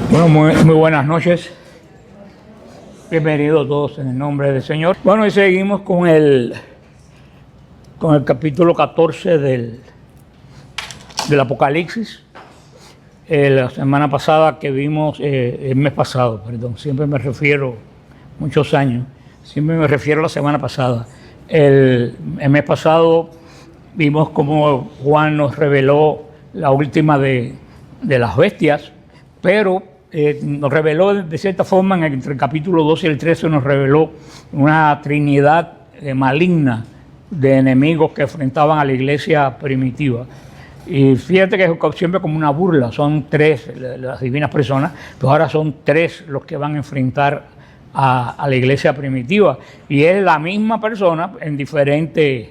Bueno, muy buenas noches. Bienvenidos todos en el nombre del Señor. Bueno, y seguimos con el capítulo 14 del Apocalipsis. La semana pasada que vimos, el mes pasado, perdón, siempre me refiero, muchos años, siempre me refiero a la semana pasada. El mes pasado vimos cómo Juan nos reveló la última de las bestias, pero nos reveló de cierta forma entre el capítulo 12 y el 13 nos reveló una trinidad maligna de enemigos que enfrentaban a la iglesia primitiva. Y fíjate que es siempre como una burla, son tres las divinas personas, pero ahora son tres los que van a enfrentar a la iglesia primitiva. Y es la misma persona en diferentes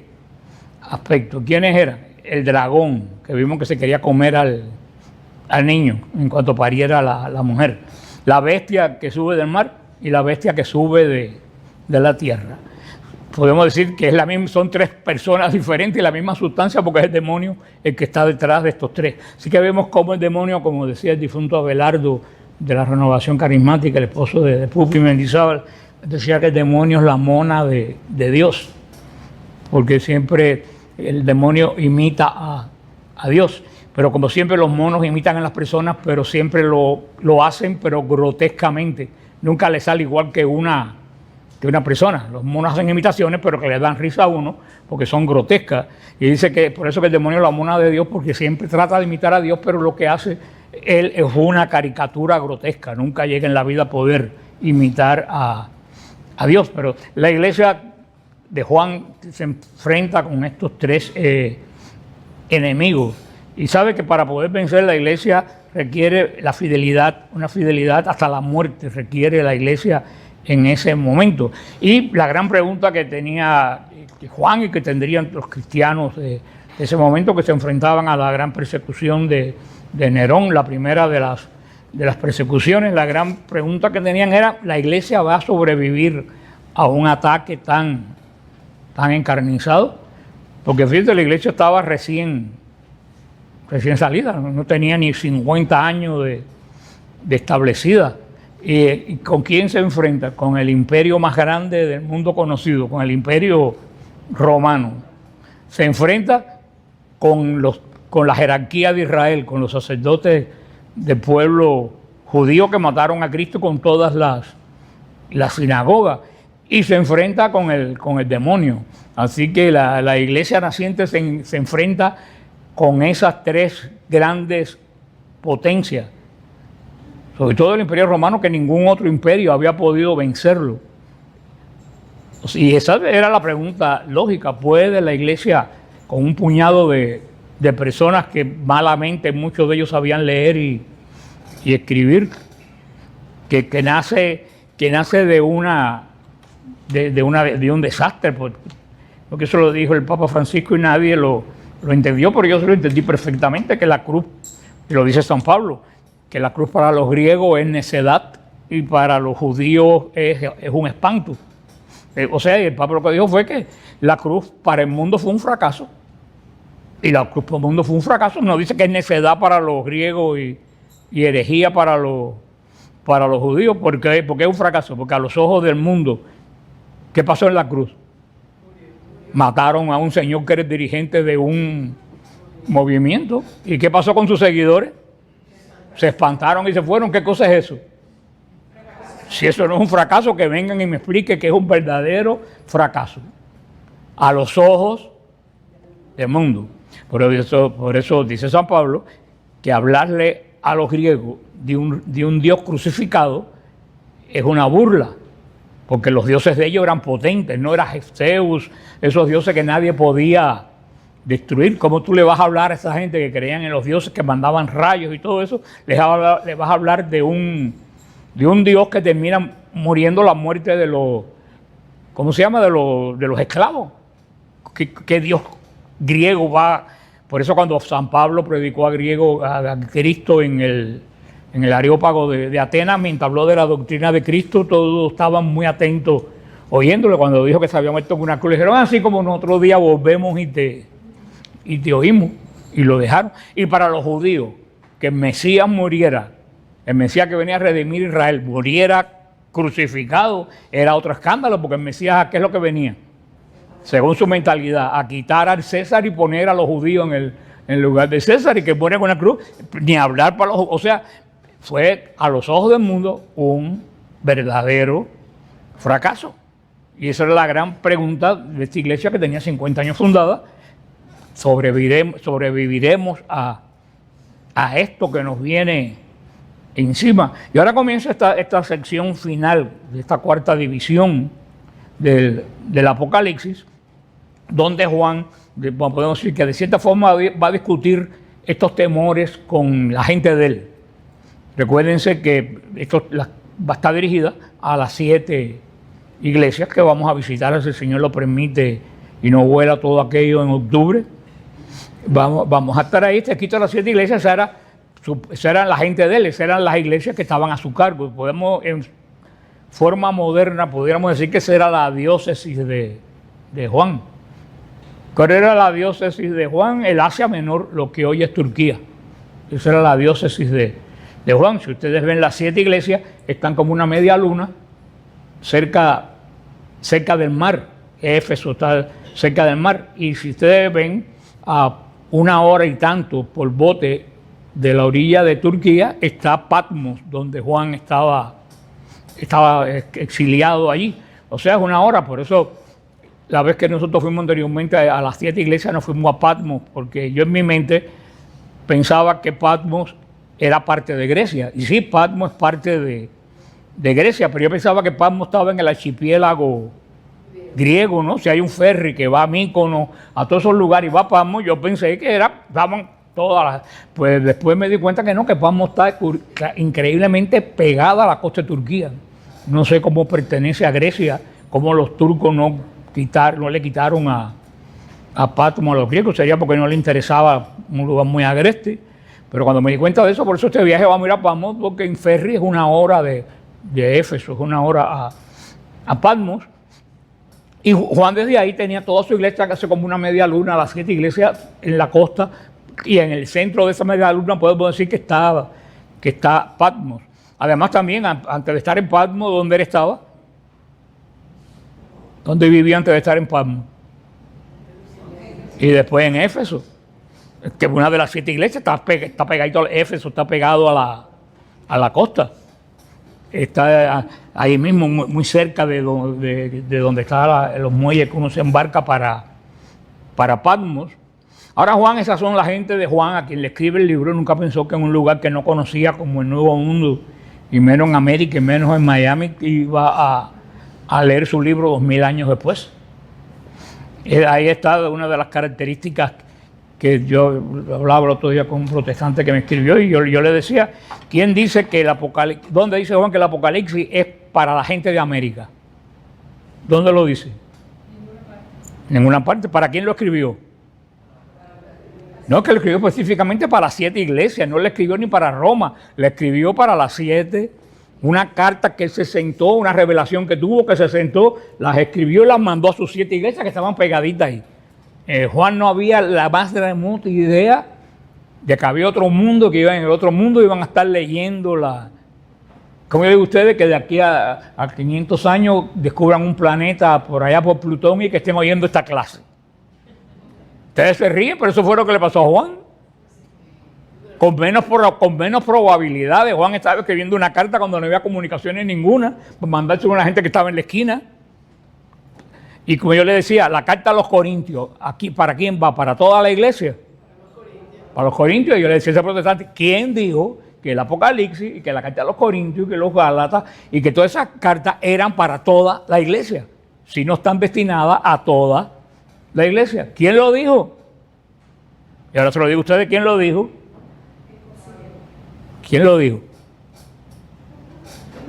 aspectos. ¿Quiénes eran? El dragón, que vimos que se quería comer al niño en cuanto pariera la mujer. La bestia que sube del mar y la bestia que sube de la tierra. Podemos decir que es la misma, son tres personas diferentes y la misma sustancia, porque es el demonio el que está detrás de estos tres. Así que vemos cómo el demonio, como decía el difunto Abelardo de la Renovación Carismática, el esposo de Pupi Mendizábal, decía que el demonio es la mona de Dios, porque siempre el demonio imita a Dios. Pero como siempre los monos imitan a las personas, pero siempre lo hacen, pero grotescamente. Nunca le sale igual que una persona. Los monos hacen imitaciones, pero que le dan risa a uno, porque son grotescas. Y dice que por eso que el demonio es la mona de Dios, porque siempre trata de imitar a Dios, pero lo que hace él es una caricatura grotesca. Nunca llega en la vida a poder imitar a Dios. Pero la iglesia de Juan se enfrenta con estos tres enemigos. Y sabe que para poder vencer la iglesia requiere la fidelidad, una fidelidad hasta la muerte requiere la iglesia en ese momento. Y la gran pregunta que tenía Juan y que tendrían los cristianos de ese momento, que se enfrentaban a la gran persecución de Nerón, la primera de las persecuciones, la gran pregunta que tenían era: ¿la iglesia va a sobrevivir a un ataque tan encarnizado? Porque fíjate, la iglesia estaba recién salida, no tenía ni 50 años de establecida. ¿Y con quién se enfrenta? Con el imperio más grande del mundo conocido, con el imperio romano. Se enfrenta con la jerarquía de Israel, con los sacerdotes del pueblo judío que mataron a Cristo con todas las sinagogas. Y se enfrenta con el demonio. Así que la iglesia naciente se enfrenta con esas tres grandes potencias, sobre todo el imperio romano, que ningún otro imperio había podido vencerlo. Y esa era la pregunta lógica: ¿puede la iglesia, con un puñado de personas que malamente muchos de ellos sabían leer y escribir, que nace de un desastre? Porque eso lo dijo el Papa Francisco y nadie lo entendió, pero yo se lo entendí perfectamente, que la cruz, y lo dice San Pablo, que la cruz para los griegos es necedad y para los judíos es un espanto. O sea, el Papa lo que dijo fue que la cruz para el mundo fue un fracaso. Y la cruz para el mundo fue un fracaso. No dice que es necedad para los griegos y herejía para los judíos. ¿Por qué es un fracaso? Porque a los ojos del mundo, ¿qué pasó en la cruz? Mataron a un señor que era el dirigente de un movimiento. ¿Y qué pasó con sus seguidores? Se espantaron y se fueron. ¿Qué cosa es eso? Si eso no es un fracaso, que vengan y me expliquen que es un verdadero fracaso a los ojos del mundo. Por eso dice San Pablo que hablarle a los griegos de un Dios crucificado es una burla, porque los dioses de ellos eran potentes, no era Zeus, esos dioses que nadie podía destruir. ¿Cómo tú le vas a hablar a esa gente que creían en los dioses que mandaban rayos y todo eso? Le vas a hablar de un Dios que termina muriendo la muerte de los, ¿cómo se llama? De los esclavos. ¿Qué Dios griego va? Por eso cuando San Pablo predicó a Cristo en el Areópago de Atenas, mientras habló de la doctrina de Cristo, todos estaban muy atentos oyéndole. Cuando dijo que se había muerto en una cruz, le dijeron: así como en otro día volvemos y te oímos, y lo dejaron. Y para los judíos, que el Mesías muriera El Mesías que venía a redimir a Israel muriera crucificado, era otro escándalo, porque el Mesías, ¿qué es lo que venía? Según su mentalidad, a quitar al César y poner a los judíos en el lugar de César y que mueren con la cruz, ni hablar para los... O sea, fue a los ojos del mundo un verdadero fracaso. Y esa era la gran pregunta de esta iglesia que tenía 50 años fundada. ¿Sobreviviremos a esto que nos viene encima? Y ahora comienza esta sección final de esta cuarta división del Apocalipsis, donde Juan, podemos decir que de cierta forma va a discutir estos temores con la gente de él. Recuérdense que esto va a estar dirigida a las 7 iglesias que vamos a visitar, si el Señor lo permite y no vuela todo aquello en octubre. Vamos a estar ahí, escrito a las 7 iglesias, esa eran la gente de él, esas eran las iglesias que estaban a su cargo. Podemos, en forma moderna, podríamos decir que esa era la diócesis de Juan. ¿Cuál era la diócesis de Juan? El Asia Menor, lo que hoy es Turquía. Esa era la diócesis de Juan. Si ustedes ven las 7 iglesias, están como una media luna cerca del mar. Éfeso está cerca del mar. Y si ustedes ven, a 1 hora y tanto por bote de la orilla de Turquía está Patmos, donde Juan estaba exiliado allí. O sea, es 1 hora. Por eso, la vez que nosotros fuimos anteriormente a las 7 iglesias, nos fuimos a Patmos, porque yo en mi mente pensaba que Patmos era parte de Grecia. Y sí, Patmos es parte de Grecia, pero yo pensaba que Patmos estaba en el archipiélago griego, ¿no? Si hay un ferry que va a Mícono, a todos esos lugares y va a Patmos, yo pensé que estaban todas las... Pues después me di cuenta que no, que Patmos está increíblemente pegada a la costa de Turquía. No sé cómo pertenece a Grecia, cómo los turcos no le quitaron a Patmos a los griegos, sería porque no le interesaba un lugar muy agreste. Pero cuando me di cuenta de eso, por eso este viaje vamos a ir a Patmos, porque en ferry es 1 hora de Éfeso, es 1 hora a Patmos. Y Juan desde ahí tenía toda su iglesia, que hace como una media luna, las 7 iglesias en la costa, y en el centro de esa media luna podemos decir que está Patmos. Además también, antes de estar en Patmos, ¿dónde él estaba? ¿Dónde vivía antes de estar en Patmos? Y después en Éfeso, que una de las 7 iglesias está pegadito a Éfeso, está pegado a la costa. Está ahí mismo, muy cerca de donde están los muelles que uno se embarca para Patmos. Ahora Juan, esas son la gente de Juan, a quien le escribe el libro. Nunca pensó que en un lugar que no conocía como el Nuevo Mundo, y menos en América, y menos en Miami, iba a leer su libro 2000 años después. Ahí está una de las características que yo hablaba el otro día con un protestante que me escribió, y yo le decía, ¿quién dice que el Apocalipsis, dónde dice Juan que el Apocalipsis es para la gente de América? ¿Dónde lo dice? Ninguna parte. ¿Para quién lo escribió? No, que lo escribió específicamente para las 7 iglesias, no le escribió ni para Roma, le escribió para las 7, una carta que se sentó, una revelación que tuvo, que se sentó, las escribió y las mandó a sus 7 iglesias que estaban pegaditas ahí. Juan no había la más remota idea de que había otro mundo, que iban en el otro mundo iban a estar leyendo ¿cómo digo ustedes? Que de aquí a 500 años descubran un planeta por allá por Plutón y que estén oyendo esta clase. Ustedes se ríen, pero eso fue lo que le pasó a Juan. Con menos probabilidades. Juan estaba escribiendo una carta cuando no había comunicaciones ninguna, para mandársela a una gente que estaba en la esquina. Y como yo le decía, la carta a los Corintios, aquí, ¿para quién va? ¿Para toda la iglesia? Para los Corintios. Y yo le decía a ese protestante, ¿quién dijo que el Apocalipsis y que la carta a los Corintios y que los Gálatas y que todas esas cartas eran para toda la iglesia? Si no están destinadas a toda la iglesia. ¿Quién lo dijo? Y ahora se lo digo a ustedes, ¿quién lo dijo? ¿Quién lo dijo?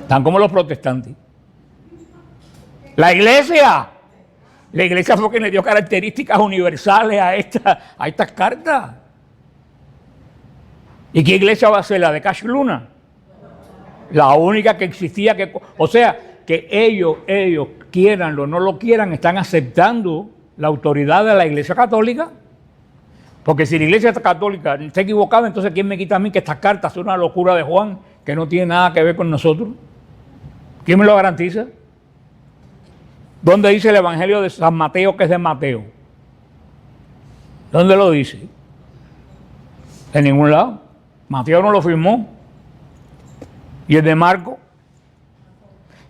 Están como los protestantes. La iglesia. La iglesia fue quien le dio características universales a estas cartas. ¿Y qué iglesia va a ser? ¿La de Cash Luna? La única que existía. O sea, que ellos quieranlo o no lo quieran, están aceptando la autoridad de la iglesia católica. Porque si la iglesia católica está equivocada, entonces ¿quién me quita a mí que estas cartas son una locura de Juan, que no tiene nada que ver con nosotros? ¿Quién me lo garantiza? ¿Dónde dice el Evangelio de San Mateo que es de Mateo? ¿Dónde lo dice? En ningún lado. Mateo no lo firmó. ¿Y el de Marco?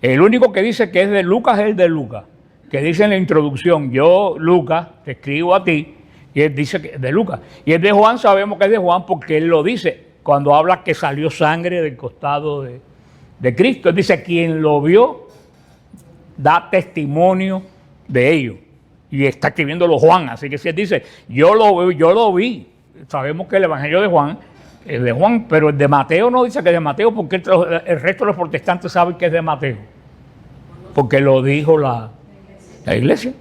El único que dice que es de Lucas es el de Lucas, que dice en la introducción, yo, Lucas, te escribo a ti, y él dice que es de Lucas. Y el de Juan sabemos que es de Juan porque él lo dice, cuando habla que salió sangre del costado de Cristo. Él dice, quien lo vio, da testimonio de ello. Y está escribiéndolo Juan, así que si él dice, yo lo vi, sabemos que el Evangelio de Juan es de Juan, pero el de Mateo no dice que es de Mateo, porque el resto de los protestantes saben que es de Mateo, porque lo dijo la iglesia.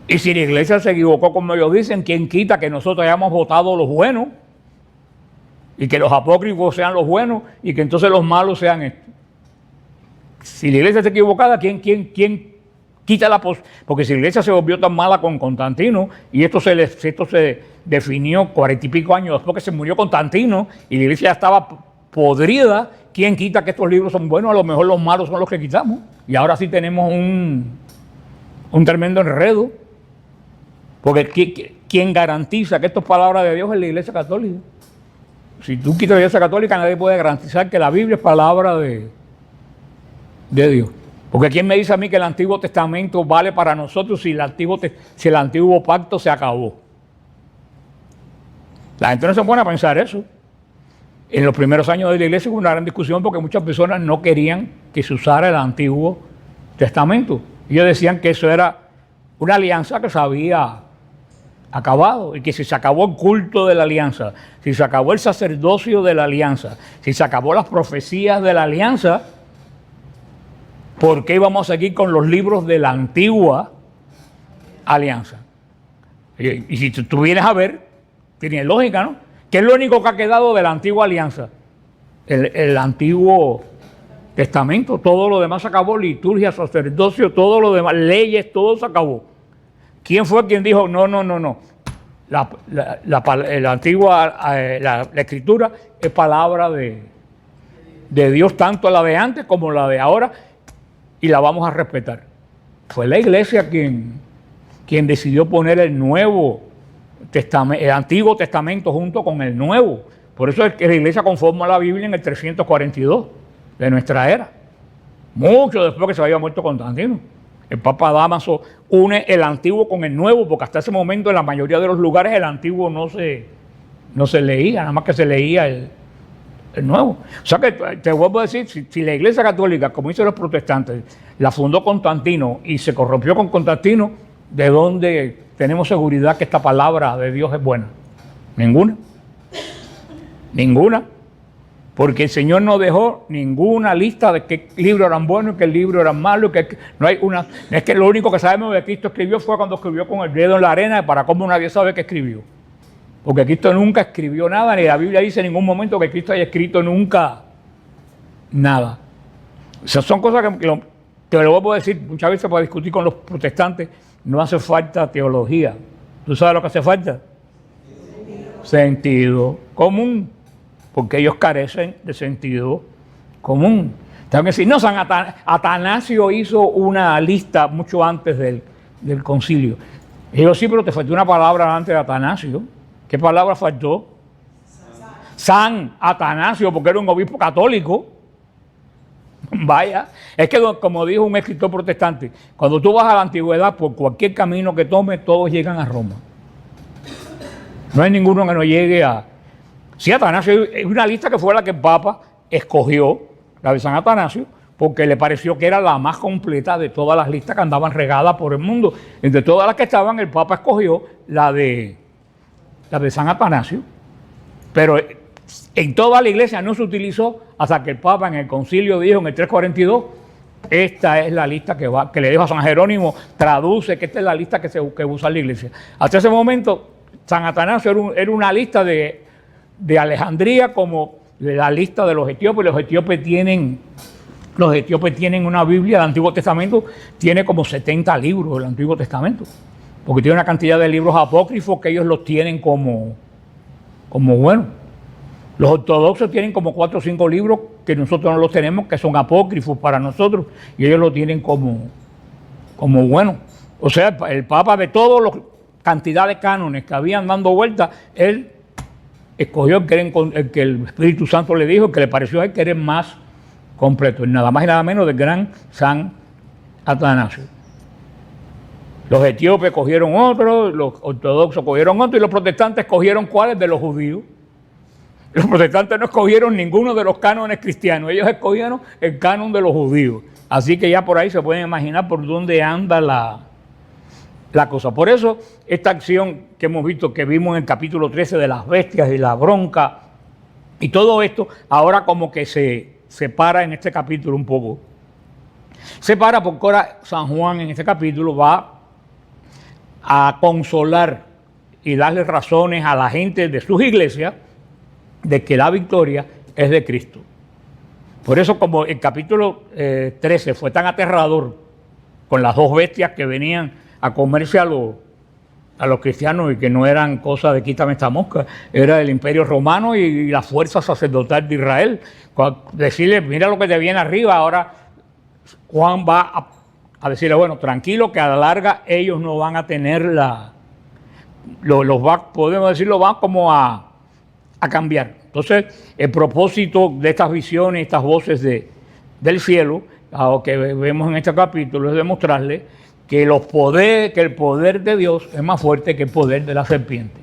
Y si la iglesia se equivocó, como ellos dicen, ¿quién quita que nosotros hayamos votado los buenos y que los apócrifos sean los buenos y que entonces los malos sean estos? Si la iglesia está equivocada, ¿quién quita la posibilidad? Porque si la iglesia se volvió tan mala con Constantino, y esto se definió 40 y pico años después que se murió Constantino, y la iglesia ya estaba podrida, ¿quién quita que estos libros son buenos? A lo mejor los malos son los que quitamos. Y ahora sí tenemos un tremendo enredo. Porque ¿quién garantiza que esto es palabra de Dios en la iglesia católica? Si tú quitas la iglesia católica, nadie puede garantizar que la Biblia es palabra de Dios. Porque ¿quién me dice a mí que el Antiguo Testamento vale para nosotros si el Antiguo Pacto se acabó? La gente no se pone a pensar eso. En los primeros años de la iglesia hubo una gran discusión porque muchas personas no querían que se usara el Antiguo Testamento. Ellos decían que eso era una alianza que se había acabado y que si se acabó el culto de la alianza, si se acabó el sacerdocio de la alianza, si se acabó las profecías de la alianza, ¿por qué íbamos a seguir con los libros de la antigua alianza? Y si tú vienes a ver, tiene lógica, ¿no? ¿Qué es lo único que ha quedado de la antigua alianza? El Antiguo Testamento. Todo lo demás se acabó, liturgia, sacerdocio, todo lo demás, leyes, todo se acabó. ¿Quién fue quien dijo, no? La antigua, la escritura es palabra de Dios, tanto la de antes como la de ahora, y la vamos a respetar? Fue la iglesia quien decidió poner el Antiguo Testamento junto con el Nuevo. Por eso es que la iglesia conforma la Biblia en el 342 de nuestra era, mucho después que se había muerto Constantino. El Papa Dámaso une el Antiguo con el Nuevo, porque hasta ese momento en la mayoría de los lugares el Antiguo no se leía, nada más que se leía el Nuevo. O sea que te vuelvo a decir, si la iglesia católica, como dicen los protestantes, la fundó Constantino y se corrompió con Constantino, ¿de dónde tenemos seguridad que esta palabra de Dios es buena? Ninguna. Porque el Señor no dejó ninguna lista de qué libros eran buenos y qué libros eran malos. Es que lo único que sabemos de Cristo escribió fue cuando escribió con el dedo en la arena, para cómo nadie sabe qué escribió. Porque Cristo nunca escribió nada, ni la Biblia dice en ningún momento que Cristo haya escrito nunca nada. O sea, son cosas que te lo voy a decir muchas veces para discutir con los protestantes. No hace falta teología. ¿Tú sabes lo que hace falta? Sentido común. Porque ellos carecen de sentido común. Tengo que decir, no, San Atanasio hizo una lista mucho antes del concilio. Y yo, sí, pero te faltó una palabra antes de Atanasio. ¿Qué palabra faltó? San Atanasio, porque era un obispo católico. Vaya, es que como dijo un escritor protestante, cuando tú vas a la antigüedad, por cualquier camino que tomes, todos llegan a Roma. No hay ninguno que no llegue a... Sí, Atanasio es una lista que fue la que el Papa escogió, la de San Atanasio, porque le pareció que era la más completa de todas las listas que andaban regadas por el mundo. Entre todas las que estaban, el Papa escogió la de San Atanasio, pero en toda la iglesia no se utilizó hasta que el Papa en el concilio dijo en el 342, esta es la lista que le dijo a San Jerónimo, traduce que esta es la lista que usa la iglesia. Hasta ese momento, San Atanasio era una lista de Alejandría, como la lista de los etíopes. Los etíopes tienen una Biblia del Antiguo Testamento, tiene como 70 libros del Antiguo Testamento, porque tiene una cantidad de libros apócrifos que ellos los tienen como bueno. Los ortodoxos tienen como 4 o 5 libros que nosotros no los tenemos, que son apócrifos para nosotros, y ellos lo tienen como bueno. O sea, el Papa, de todos los cantidad de cánones que habían dando vueltas, él escogió el que el Espíritu Santo le dijo, que le pareció a él que era el más completo, y nada más y nada menos del gran San Atanasio. Los etíopes cogieron otro, los ortodoxos cogieron otro, y los protestantes cogieron ¿cuáles? De los judíos. Los protestantes no escogieron ninguno de los cánones cristianos, ellos escogieron el canon de los judíos. Así que ya por ahí se pueden imaginar por dónde anda la cosa. Por eso, esta acción que hemos visto, que vimos en el capítulo 13 de las bestias y la bronca, y todo esto, ahora como que se separa en este capítulo un poco. Se para porque ahora San Juan en este capítulo va a consolar y darle razones a la gente de sus iglesias de que la victoria es de Cristo. Por eso, como el capítulo 13 fue tan aterrador con las 2 bestias que venían a comerse a los cristianos, y que no eran cosas de quítame esta mosca, era el Imperio Romano y la fuerza sacerdotal de Israel. Decirle, mira lo que te viene arriba. Ahora Juan va a decirle, bueno, tranquilo, que a la larga ellos no van a tener podemos decirlo, van como a cambiar. Entonces, el propósito de estas visiones, estas voces del cielo, que vemos en este capítulo, es demostrarle que el poder de Dios es más fuerte que el poder de la serpiente.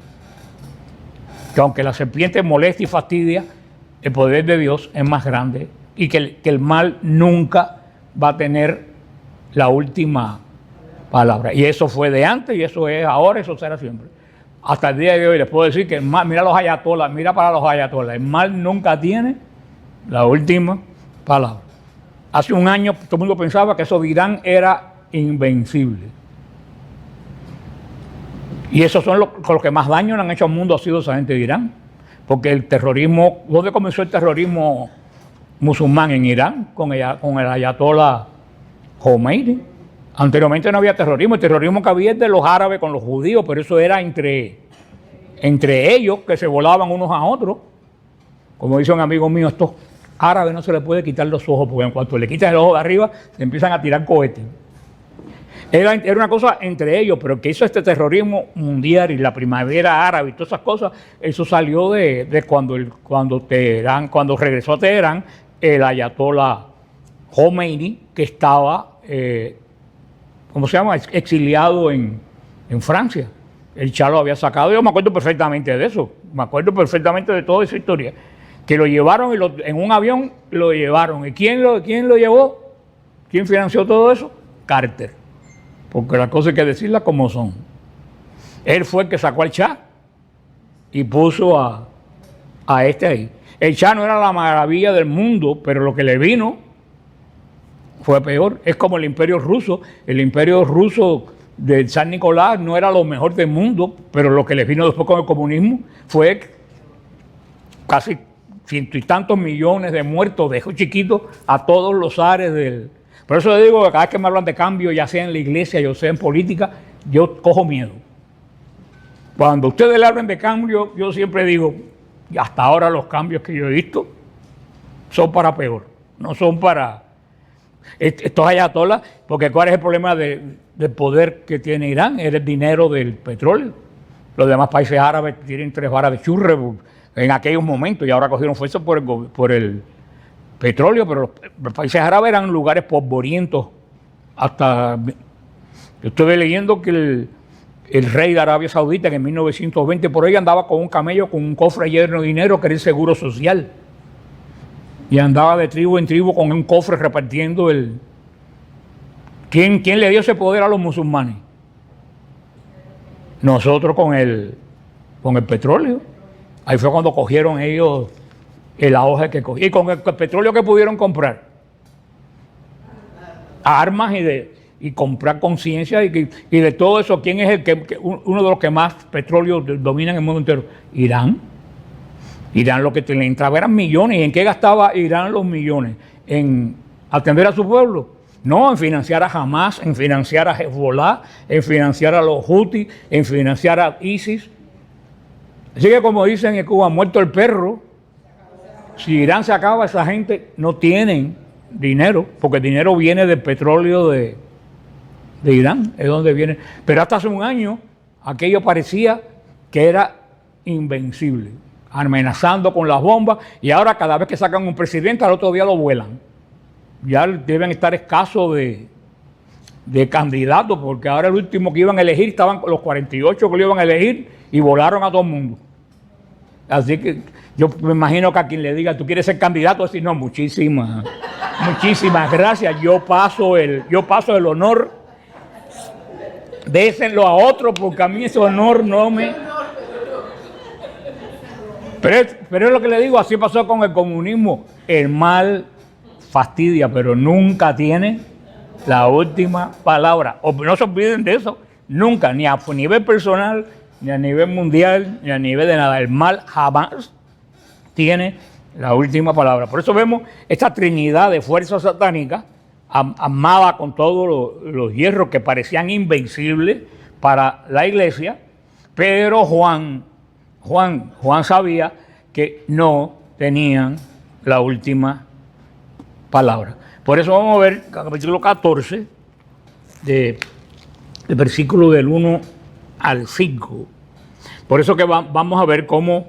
Que aunque la serpiente molesta y fastidia, el poder de Dios es más grande, y que el mal nunca va a tener la última palabra. Y eso fue de antes, y eso es ahora, eso será siempre. Hasta el día de hoy les puedo decir que el mal, mira los ayatolas, mira para los ayatolas, el mal nunca tiene la última palabra. Hace un año todo el mundo pensaba que eso de Irán era invencible. Y esos son los que más daño le han hecho al mundo, ha sido esa gente de Irán. Porque el terrorismo, ¿dónde comenzó el terrorismo musulmán? En Irán, con el ayatollah Khomeini. Anteriormente no había terrorismo, el terrorismo que había es de los árabes con los judíos, pero eso era entre ellos, que se volaban unos a otros. Como dice un amigo mío, estos árabes no se les puede quitar los ojos, porque en cuanto le quitas el ojo de arriba, se empiezan a tirar cohetes. Era una cosa entre ellos, pero que hizo este terrorismo mundial y la primavera árabe y todas esas cosas, eso salió de cuando regresó a Teherán el ayatollah Khomeini, que estaba exiliado en Francia. El Shah lo había sacado, yo me acuerdo perfectamente de eso, me acuerdo perfectamente de toda esa historia, que lo llevaron en un avión, lo llevaron. ¿Y quién lo llevó? ¿Quién financió todo eso? Carter, porque las cosas hay que decirlas como son. Él fue el que sacó al Shah y puso a este ahí. El Shah no era la maravilla del mundo, pero lo que le vino fue peor. Es como el imperio ruso. El imperio ruso del San Nicolás no era lo mejor del mundo, pero lo que les vino después con el comunismo fue casi 100 y tantos millones de muertos, dejó chiquitos a todos los ares del... Por eso le digo que cada vez que me hablan de cambio, ya sea en la iglesia, ya sea en política, yo cojo miedo. Cuando ustedes le hablan de cambio, yo siempre digo, y hasta ahora los cambios que yo he visto son para peor, no son para... Estos ayatolás, porque ¿cuál es el problema del poder que tiene Irán? Es el dinero del petróleo. Los demás países árabes tienen 3 varas de churre en aquellos momentos, y ahora cogieron fuerza por el petróleo, pero los países árabes eran lugares polvorientos. Hasta yo estuve leyendo que el rey de Arabia Saudita, que en 1920 por ahí andaba con un camello, con un cofre lleno de dinero, que era el seguro social. Y andaba de tribu en tribu con un cofre repartiendo ¿Quién le dio ese poder a los musulmanes? Nosotros con el petróleo. Ahí fue cuando cogieron ellos el auge que cogieron. Y con el petróleo que pudieron comprar. Armas y comprar conciencia y de todo eso. ¿Quién es uno de los que más petróleo domina en el mundo entero? Irán. Irán lo que le entraba eran millones. ¿Y en qué gastaba Irán los millones? ¿En atender a su pueblo? No, en financiar a Hamas, en financiar a Hezbollah, en financiar a los Houthis, en financiar a ISIS. Así que como dicen en Cuba, muerto el perro, Si Irán se acaba, esa gente no tienen dinero, porque el dinero viene del petróleo de Irán, es donde viene. Pero hasta hace un año aquello parecía que era invencible, amenazando con las bombas, y ahora cada vez que sacan un presidente al otro día lo vuelan. Ya deben estar escasos de candidatos, porque ahora el último que iban a elegir estaban los 48 que lo iban a elegir y volaron a todo el mundo. Así que yo me imagino que a quien le diga, ¿tú quieres ser candidato? Decir, no, muchísimas gracias, yo paso el honor, désenlo a otro, porque a mí ese honor no me... Pero es lo que le digo, así pasó con el comunismo. El mal fastidia, pero nunca tiene la última palabra. O no se olviden de eso, nunca, ni a nivel personal, ni a nivel mundial, ni a nivel de nada. El mal jamás tiene la última palabra. Por eso vemos esta trinidad de fuerzas satánicas armada con todos los hierros que parecían invencibles para la iglesia, pero Juan sabía que no tenían la última palabra. Por eso vamos a ver el capítulo 14, del versículo del 1 al 5. Por eso que vamos a ver cómo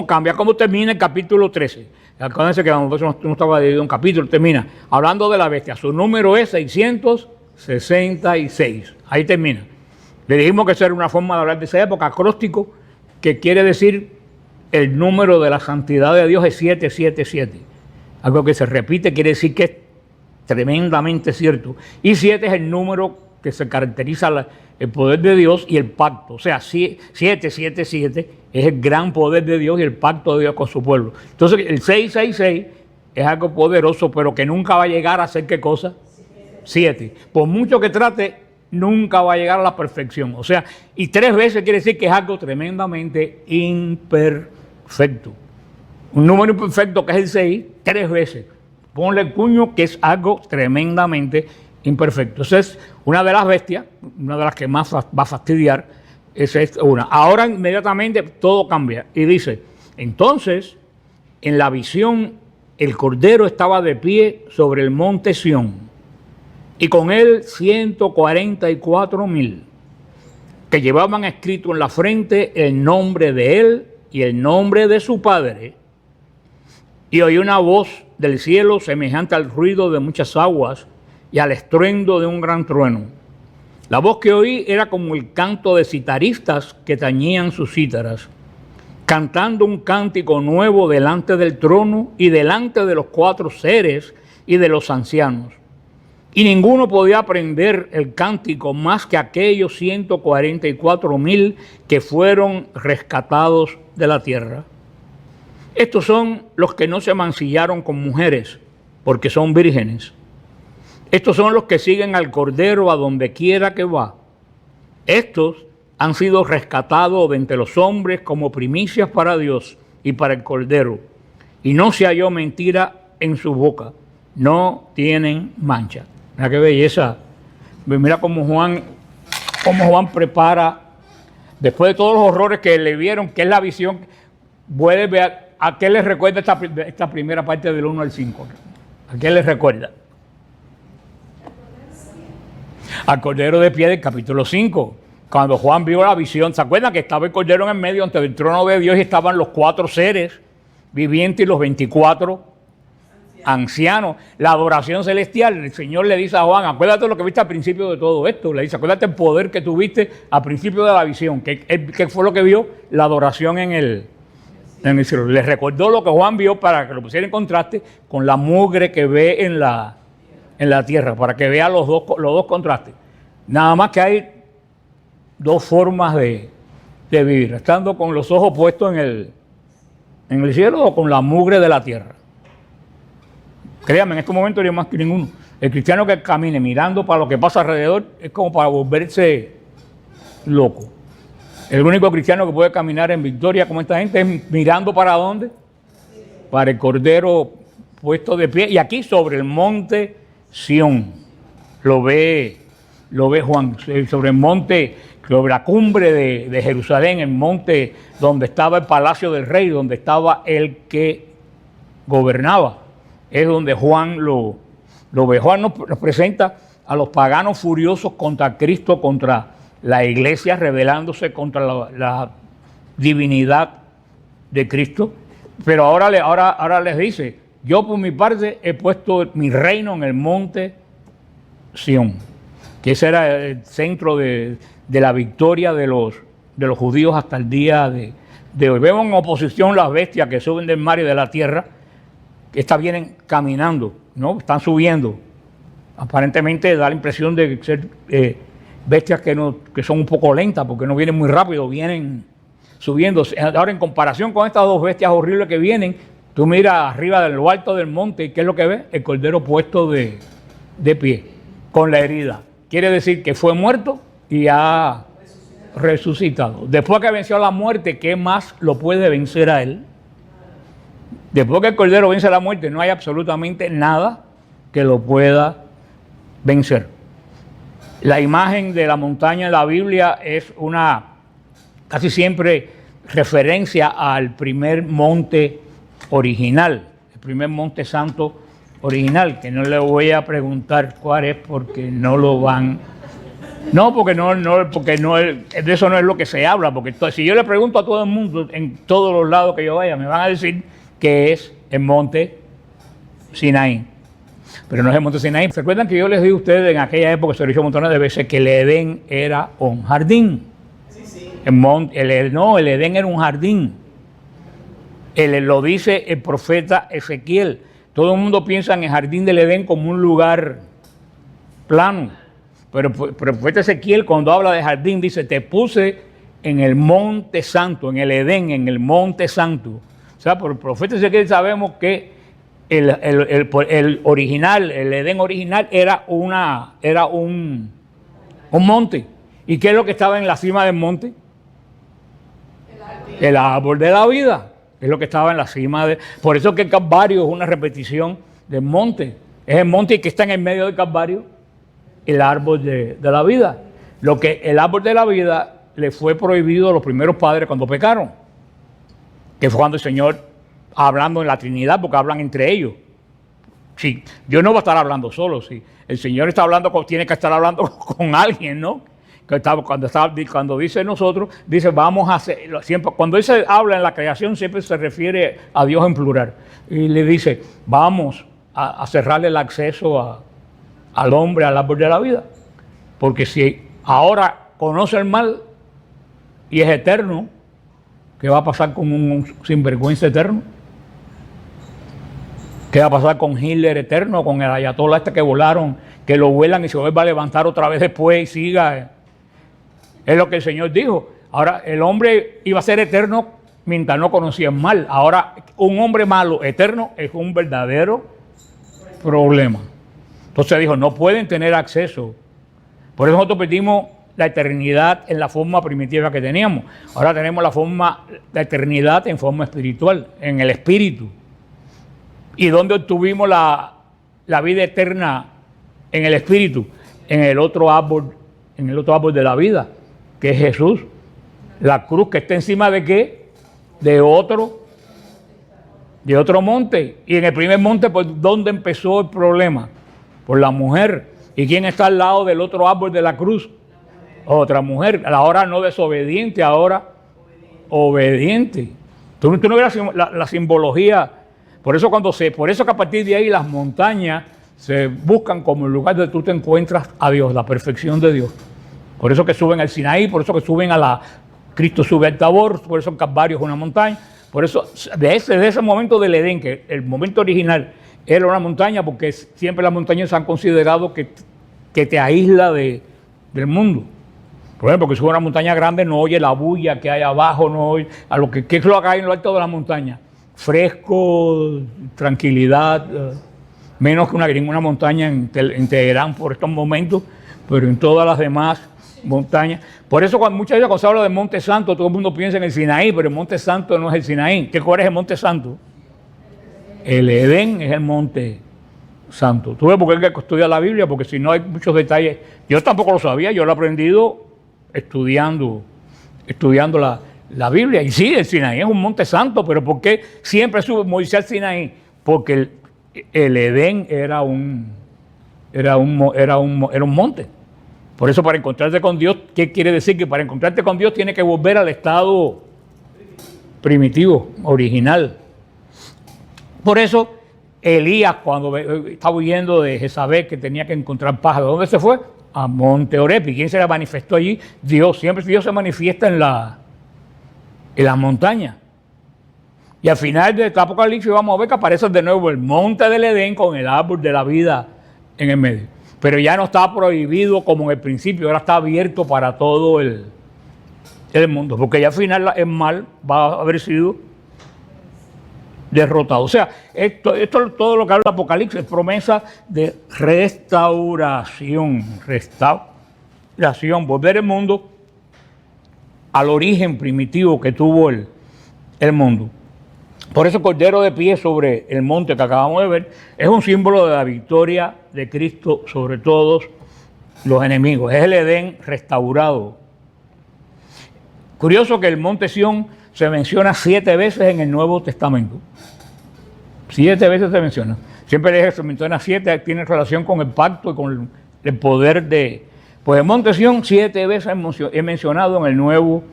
cambia, cómo termina el capítulo 13. Acuérdense que no estaba dividido en capítulo, termina hablando de la bestia. Su número es 666. Ahí termina. Le dijimos que esa era una forma de hablar de esa época, acróstico, que quiere decir el número de la santidad de Dios es 777. Algo que se repite quiere decir que es tremendamente cierto. Y 7 es el número que se caracteriza el poder de Dios y el pacto. O sea, 777 es el gran poder de Dios y el pacto de Dios con su pueblo. Entonces, el 666 es algo poderoso, pero que nunca va a llegar a ser ¿qué cosa? 7. Por mucho que trate, nunca va a llegar a la perfección. O sea, y 3 veces quiere decir que es algo tremendamente imperfecto. Un número imperfecto que es el 6, 3 veces. Ponle el puño que es algo tremendamente imperfecto. Esa es una de las bestias, una de las que más va a fastidiar. Esa es una. Ahora inmediatamente todo cambia y dice, entonces en la visión el Cordero estaba de pie sobre el monte Sión y con él 144,000 que llevaban escrito en la frente el nombre de él y el nombre de su padre. Y oí una voz del cielo semejante al ruido de muchas aguas y al estruendo de un gran trueno. La voz que oí era como el canto de citaristas que tañían sus cítaras, cantando un cántico nuevo delante del trono y delante de los 4 seres y de los ancianos. Y ninguno podía aprender el cántico más que aquellos 144,000 que fueron rescatados de la tierra. Estos son los que no se mancillaron con mujeres, porque son vírgenes. Estos son los que siguen al Cordero a donde quiera que va. Estos han sido rescatados de entre los hombres como primicias para Dios y para el Cordero. Y no se halló mentira en su boca. No tienen mancha. Mira qué belleza. Mira cómo Juan prepara, después de todos los horrores que le vieron, que es la visión, vuelve a qué les recuerda esta primera parte del 1 al 5. ¿A qué les recuerda? Al Cordero de pie del capítulo 5. Cuando Juan vio la visión, ¿se acuerdan que estaba el Cordero en el medio ante el trono de Dios y estaban los 4 seres vivientes y los 24 ancianos? La adoración celestial. El Señor le dice a Juan, acuérdate lo que viste al principio de todo esto. Le dice, acuérdate el poder que tuviste al principio de la visión. ¿Qué fue lo que vio? La adoración en el cielo. Les recordó lo que Juan vio para que lo pusiera en contraste con la mugre que ve en la tierra, para que vea los dos contrastes. Nada más que hay 2 formas de vivir, estando con los ojos puestos en el cielo o con la mugre de la tierra. Créanme, en este momento no hay más que ninguno. El cristiano que camine mirando para lo que pasa alrededor es como para volverse loco. El único cristiano que puede caminar en victoria como esta gente es mirando para ¿dónde? Para el Cordero puesto de pie. Y aquí sobre el monte Sión lo ve Juan, sobre el monte, sobre la cumbre de Jerusalén, el monte donde estaba el palacio del rey, donde estaba el que gobernaba. Es donde Juan lo ve. Juan nos presenta a los paganos furiosos contra Cristo, contra la iglesia, rebelándose contra la divinidad de Cristo. Pero ahora les dice, yo por mi parte he puesto mi reino en el monte Sión, que ese era el centro de la victoria de los judíos hasta el día de hoy. Vemos en oposición las bestias que suben del mar y de la tierra. Estas vienen caminando, ¿no? Están subiendo. Aparentemente da la impresión de ser bestias que son un poco lentas, porque no vienen muy rápido, vienen subiendo. Ahora, en comparación con estas dos bestias horribles que vienen, tú miras arriba de lo alto del monte, y ¿qué es lo que ves? El cordero puesto de pie, con la herida. Quiere decir que fue muerto y ha resucitado. Después que venció la muerte, ¿qué más lo puede vencer a él? Después que el cordero vence la muerte, no hay absolutamente nada que lo pueda vencer. La imagen de la montaña en la Biblia es casi siempre referencia al primer monte original, el primer monte santo original, que no le voy a preguntar cuál es porque no lo van. No, porque de eso no es lo que se habla, porque si yo le pregunto a todo el mundo, en todos los lados que yo vaya, me van a decir que es el monte Sinaí. Pero no es el monte Sinaí. ¿Recuerdan que yo les dije a ustedes en aquella época, se lo he dicho montones de veces, que el Edén era un jardín? Sí. El Edén era un jardín. Lo dice el profeta Ezequiel. Todo el mundo piensa en el jardín del Edén como un lugar plano. Pero el profeta Ezequiel, cuando habla de jardín, dice, te puse en el monte santo, en el Edén, en el monte santo. O sea, por el profeta Ezequiel sabemos que el original, el Edén original era un monte. ¿Y qué es lo que estaba en la cima del monte? El árbol de la vida. Es lo que estaba en la cima de... Por eso que el Calvario es una repetición del monte. Es el monte que está en el medio del Calvario, el árbol de la vida. El árbol de la vida le fue prohibido a los primeros padres cuando pecaron. Que fue cuando el Señor, hablando en la Trinidad, porque hablan entre ellos. Sí, Dios no va a estar hablando solo. Sí. El Señor está hablando, tiene que estar hablando con alguien, ¿no? Cuando dice nosotros, dice vamos a hacer, siempre, cuando él habla en la creación siempre se refiere a Dios en plural. Y le dice, vamos a cerrarle el acceso al hombre, al árbol de la vida. Porque si ahora conoce el mal y es eterno, ¿qué va a pasar con un sinvergüenza eterno? ¿Qué va a pasar con Hitler eterno, con el ayatollah que volaron, que lo vuelan y se vuelva a levantar otra vez después y siga? Es lo que el Señor dijo. Ahora, el hombre iba a ser eterno mientras no conocía el mal. Ahora, un hombre malo eterno es un verdadero problema. Entonces dijo, no pueden tener acceso. Por eso nosotros perdimos la eternidad en la forma primitiva que teníamos. Ahora tenemos la eternidad en forma espiritual, en el espíritu. ¿Y dónde obtuvimos la vida eterna en el espíritu? En el otro árbol de la vida, que es Jesús. La cruz que está encima de ¿qué? De otro monte. Y en el primer monte, ¿por dónde empezó el problema? Por la mujer. ¿Y quién está al lado del otro árbol de la cruz? Otra mujer. Ahora no desobediente, ahora obediente. Tú no ves la simbología. Por eso que a partir de ahí las montañas se buscan como el lugar donde tú te encuentras a Dios, la perfección de Dios. Por eso que suben al Sinaí, por eso que suben Cristo sube al Tabor, por eso el Calvario es una montaña. Por eso, de ese momento del Edén, que el momento original era una montaña, porque siempre las montañas se han considerado que te aísla del mundo. Por ejemplo, que sube a una montaña grande, no oye la bulla que hay abajo, no oye ¿qué es lo que hay en lo alto de la montaña? Fresco, tranquilidad, menos que una montaña en Teherán por estos momentos, pero en todas las demás montañas. Por eso muchas veces cuando se habla del Monte Santo, todo el mundo piensa en el Sinaí, pero el Monte Santo no es el Sinaí. ¿Cuál es el Monte Santo? El Edén es el Monte Santo. Tú ves por qué hay que estudiar la Biblia, porque si no hay muchos detalles. Yo tampoco lo sabía, yo lo he aprendido estudiando la Biblia. Y sí, el Sinaí es un Monte Santo, pero ¿por qué siempre sube Moisés al Sinaí? porque el Edén era un monte. Por eso, para encontrarte con Dios, ¿qué quiere decir? Que para encontrarte con Dios tienes que volver al estado primitivo, original. Por eso Elías, cuando estaba huyendo de Jezabel, que tenía que encontrar pájaros, ¿dónde se fue? A Monte Oreb. ¿Y quién se le manifestó allí? Dios. Siempre Dios se manifiesta en las montañas. Y al final del Apocalipsis vamos a ver que aparece de nuevo el monte del Edén con el árbol de la vida en el medio. Pero ya no está prohibido como en el principio, ahora está abierto para todo el mundo, porque ya al final el mal va a haber sido derrotado. O sea, esto todo lo que habla el Apocalipsis es promesa de restauración, volver el mundo al origen primitivo que tuvo el mundo. Por eso el Cordero de pie sobre el monte que acabamos de ver es un símbolo de la victoria de Cristo sobre todos los enemigos. Es el Edén restaurado. Curioso que el monte Sión se menciona 7 veces en el Nuevo Testamento. 7 veces se menciona. Siempre se menciona 7, tiene relación con el pacto y con el poder de... Pues el monte Sión 7 veces es mencionado en el Nuevo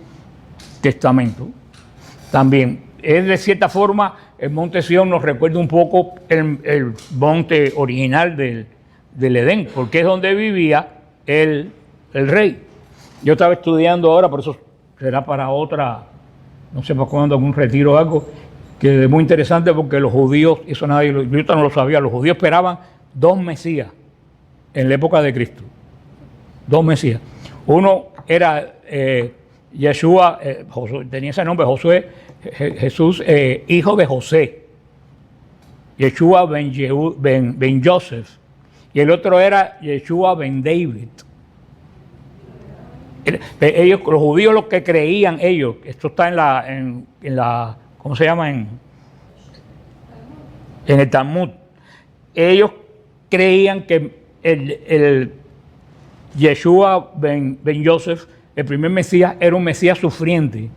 Testamento. También. Es de cierta forma, el monte Sión nos recuerda un poco el monte original del Edén, porque es donde vivía el rey. Yo estaba estudiando ahora, por eso será para otra, no sé para cuándo, algún retiro o algo, que es muy interesante porque los judíos, eso nadie, yo no lo sabía, los judíos esperaban 2 Mesías en la época de Cristo. 2 Mesías. Uno era Yeshua, tenía ese nombre, Josué, Jesús, hijo de José, Yeshua ben Joseph, y el otro era Yeshua ben David. Ellos, los judíos, los que creían ellos, esto está en la ¿cómo se llama? En el Talmud. Ellos creían que el Yeshua ben Joseph, el primer Mesías, era un Mesías sufriente,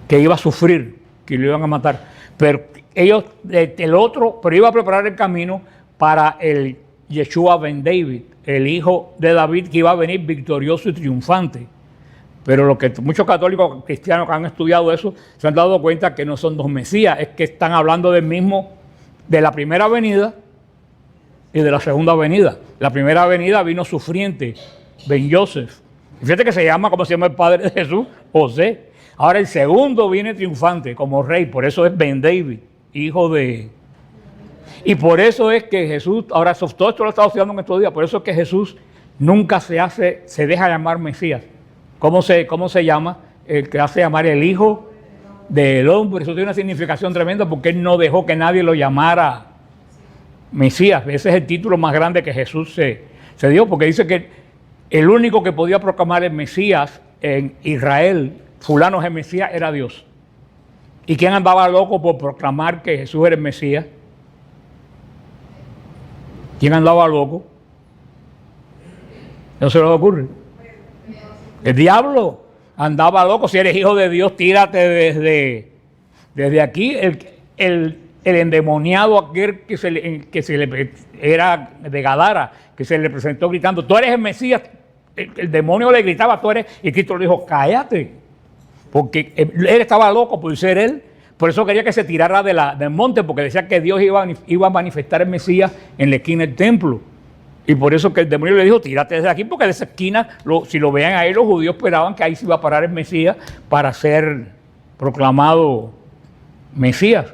que iba a sufrir, que lo iban a matar. Pero ellos, el otro, pero iba a preparar el camino para el Yeshua ben David, el hijo de David, que iba a venir victorioso y triunfante. Pero lo que muchos católicos cristianos que han estudiado eso se han dado cuenta que no son 2 Mesías, es que están hablando del mismo, de la primera venida y de la segunda venida. La primera venida vino sufriente, ben Joseph. Y fíjate que se llama, como se llama el padre de Jesús, José. Ahora el segundo viene triunfante como rey, por eso es Ben David, hijo de... Y por eso es que Jesús, ahora todo esto lo he estado estudiando en estos días, por eso es que Jesús nunca se deja llamar Mesías. ¿Cómo se llama? El que hace llamar el Hijo del Hombre. Eso tiene una significación tremenda porque Él no dejó que nadie lo llamara Mesías. Ese es el título más grande que Jesús se dio, porque dice que el único que podía proclamar el Mesías en Israel, fulano es el Mesías, era Dios. ¿Y quién andaba loco por proclamar que Jesús era el Mesías? ¿Quién andaba loco? ¿No se les ocurre? El diablo andaba loco. Si eres hijo de Dios, tírate desde aquí. El endemoniado aquel que se le era de Gadara, que se le presentó gritando, tú eres el Mesías. El demonio le gritaba, tú eres, y Cristo le dijo, cállate. Porque él estaba loco por ser él. Por eso quería que se tirara del monte, porque decía que Dios iba a manifestar el Mesías en la esquina del templo. Y por eso que el demonio le dijo, tírate desde aquí, porque de esa esquina, si lo vean ahí, los judíos esperaban que ahí se iba a parar el Mesías para ser proclamado Mesías.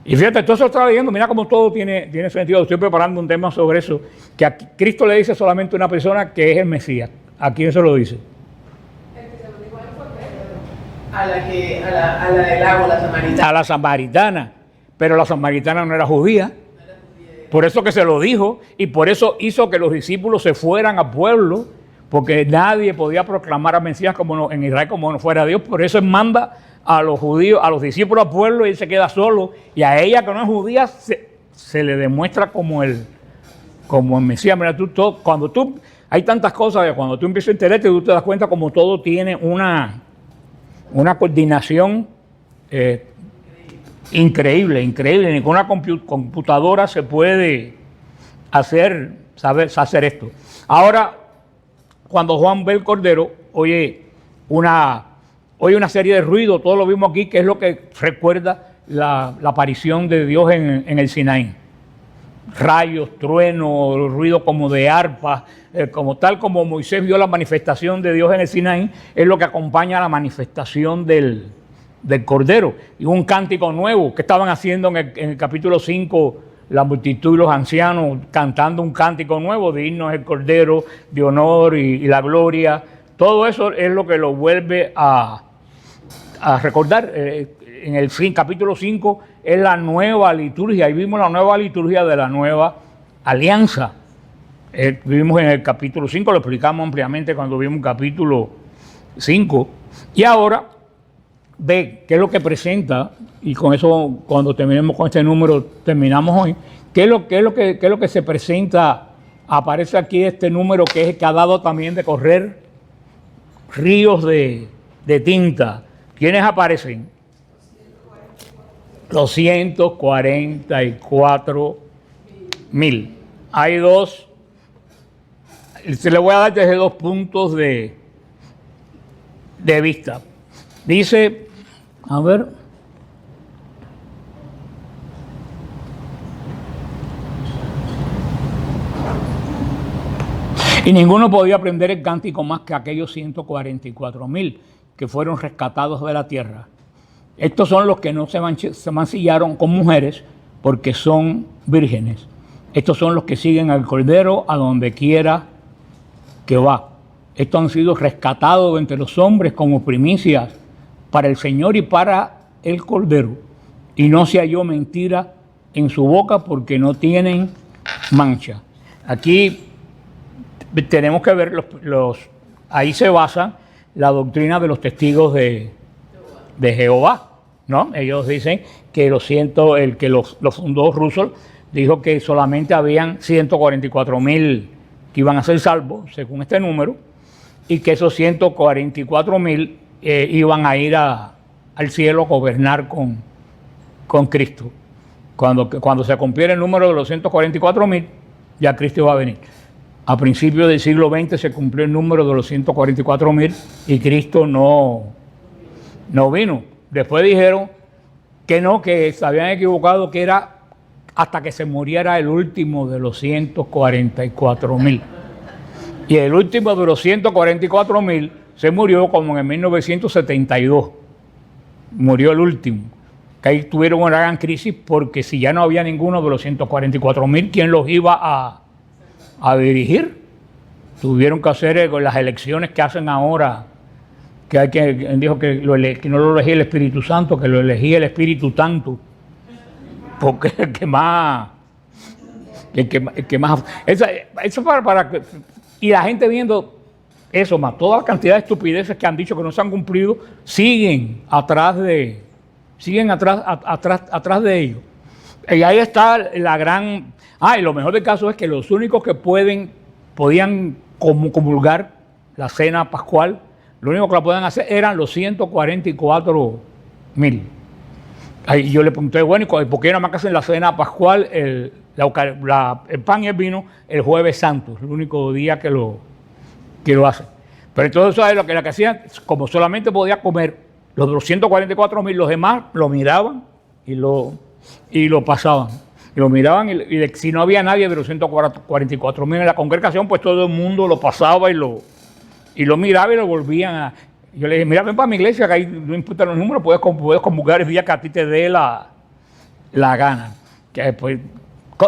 Y fíjate, todo eso estaba leyendo, mira cómo todo tiene sentido. Estoy preparando un tema sobre eso, que a Cristo le dice solamente una persona que es el Mesías. ¿A quién se lo dice? A la del agua, la samaritana. A la samaritana, pero la samaritana no era judía. Por eso que se lo dijo, y por eso hizo que los discípulos se fueran al pueblo, porque nadie podía proclamar a Mesías en Israel como no fuera Dios. Por eso él manda a los judíos, a los discípulos al pueblo, y él se queda solo, y a ella que no es judía se le demuestra como el Mesías. Mira, hay tantas cosas que cuando tú empiezas a enterarte, tú te das cuenta como todo tiene una coordinación Increíble, increíble. Ni con una computadora se puede hacer esto. Ahora, cuando Juan ve el Cordero, oye una serie de ruidos, todo lo vimos aquí, que es lo que recuerda la aparición de Dios en el Sinaí. Rayos, truenos, ruido como de arpa, tal como Moisés vio la manifestación de Dios en el Sinaí, es lo que acompaña a la manifestación del Cordero. Y un cántico nuevo que estaban haciendo en el capítulo 5, la multitud y los ancianos cantando un cántico nuevo, digno es el Cordero, de honor y la gloria. Todo eso es lo que lo vuelve a recordar. En el capítulo 5 es la nueva liturgia. Ahí vimos la nueva liturgia de la nueva alianza. Vimos en el capítulo 5, lo explicamos ampliamente cuando vimos capítulo 5. Y ahora ve qué es lo que presenta, y con eso, cuando terminemos con este número, terminamos hoy. ¿Qué es lo que se presenta? Aparece aquí este número que es el que ha dado también de correr ríos de tinta. ¿Quiénes aparecen? Los 144,000. Hay dos, se le voy a dar desde dos puntos de vista. Dice, a ver, y ninguno podía aprender el cántico más que aquellos 144,000 que fueron rescatados de la tierra. Estos son los que no se mancillaron con mujeres porque son vírgenes. Estos son los que siguen al Cordero a donde quiera que va. Estos han sido rescatados de entre los hombres como primicias para el Señor y para el Cordero. Y no se halló mentira en su boca porque no tienen mancha. Aquí tenemos que ver ahí se basa la doctrina de los testigos de Jehová, ¿no? Ellos dicen que los fundó Russell, dijo que solamente habían 144,000 que iban a ser salvos, según este número, y que esos 144,000 iban a ir al cielo a gobernar con Cristo. Cuando se cumpliera el número de los 144,000, ya Cristo va a venir. A principios del siglo XX se cumplió el número de los 144,000 y Cristo no vino. Después dijeron que no, que se habían equivocado, que era hasta que se muriera el último de los 144,000. Y el último de los 144,000 se murió como en 1972. Murió el último. Que ahí tuvieron una gran crisis porque si ya no había ninguno de los 144,000, ¿quién los iba a dirigir? Tuvieron que hacer las elecciones que hacen ahora, dijo que no lo elegía el Espíritu Santo, que lo elegía el Espíritu Tanto, porque el que más eso para que, y la gente viendo eso más, toda la cantidad de estupideces que han dicho que no se han cumplido, siguen atrás de ellos. Y ahí está la gran... y lo mejor del caso es que los únicos que podían comulgar la cena pascual, lo único que la podían hacer eran los 144,000. Ahí yo le pregunté, bueno, ¿y por qué nada más que hacen la cena pascual, el pan y el vino, el jueves santo? Es el único día que lo hacen. Pero entonces, ¿sabes lo que hacían? Como solamente podía comer los de los 144,000, los demás lo miraban y lo pasaban. Y lo miraban y si no había nadie de los 144,000 en la congregación, pues todo el mundo lo pasaba y lo miraba y lo volvían a... Yo le dije, mira, ven para mi iglesia, que ahí no importa los números, puedes convocar el día que a ti te dé la gana. Que, pues,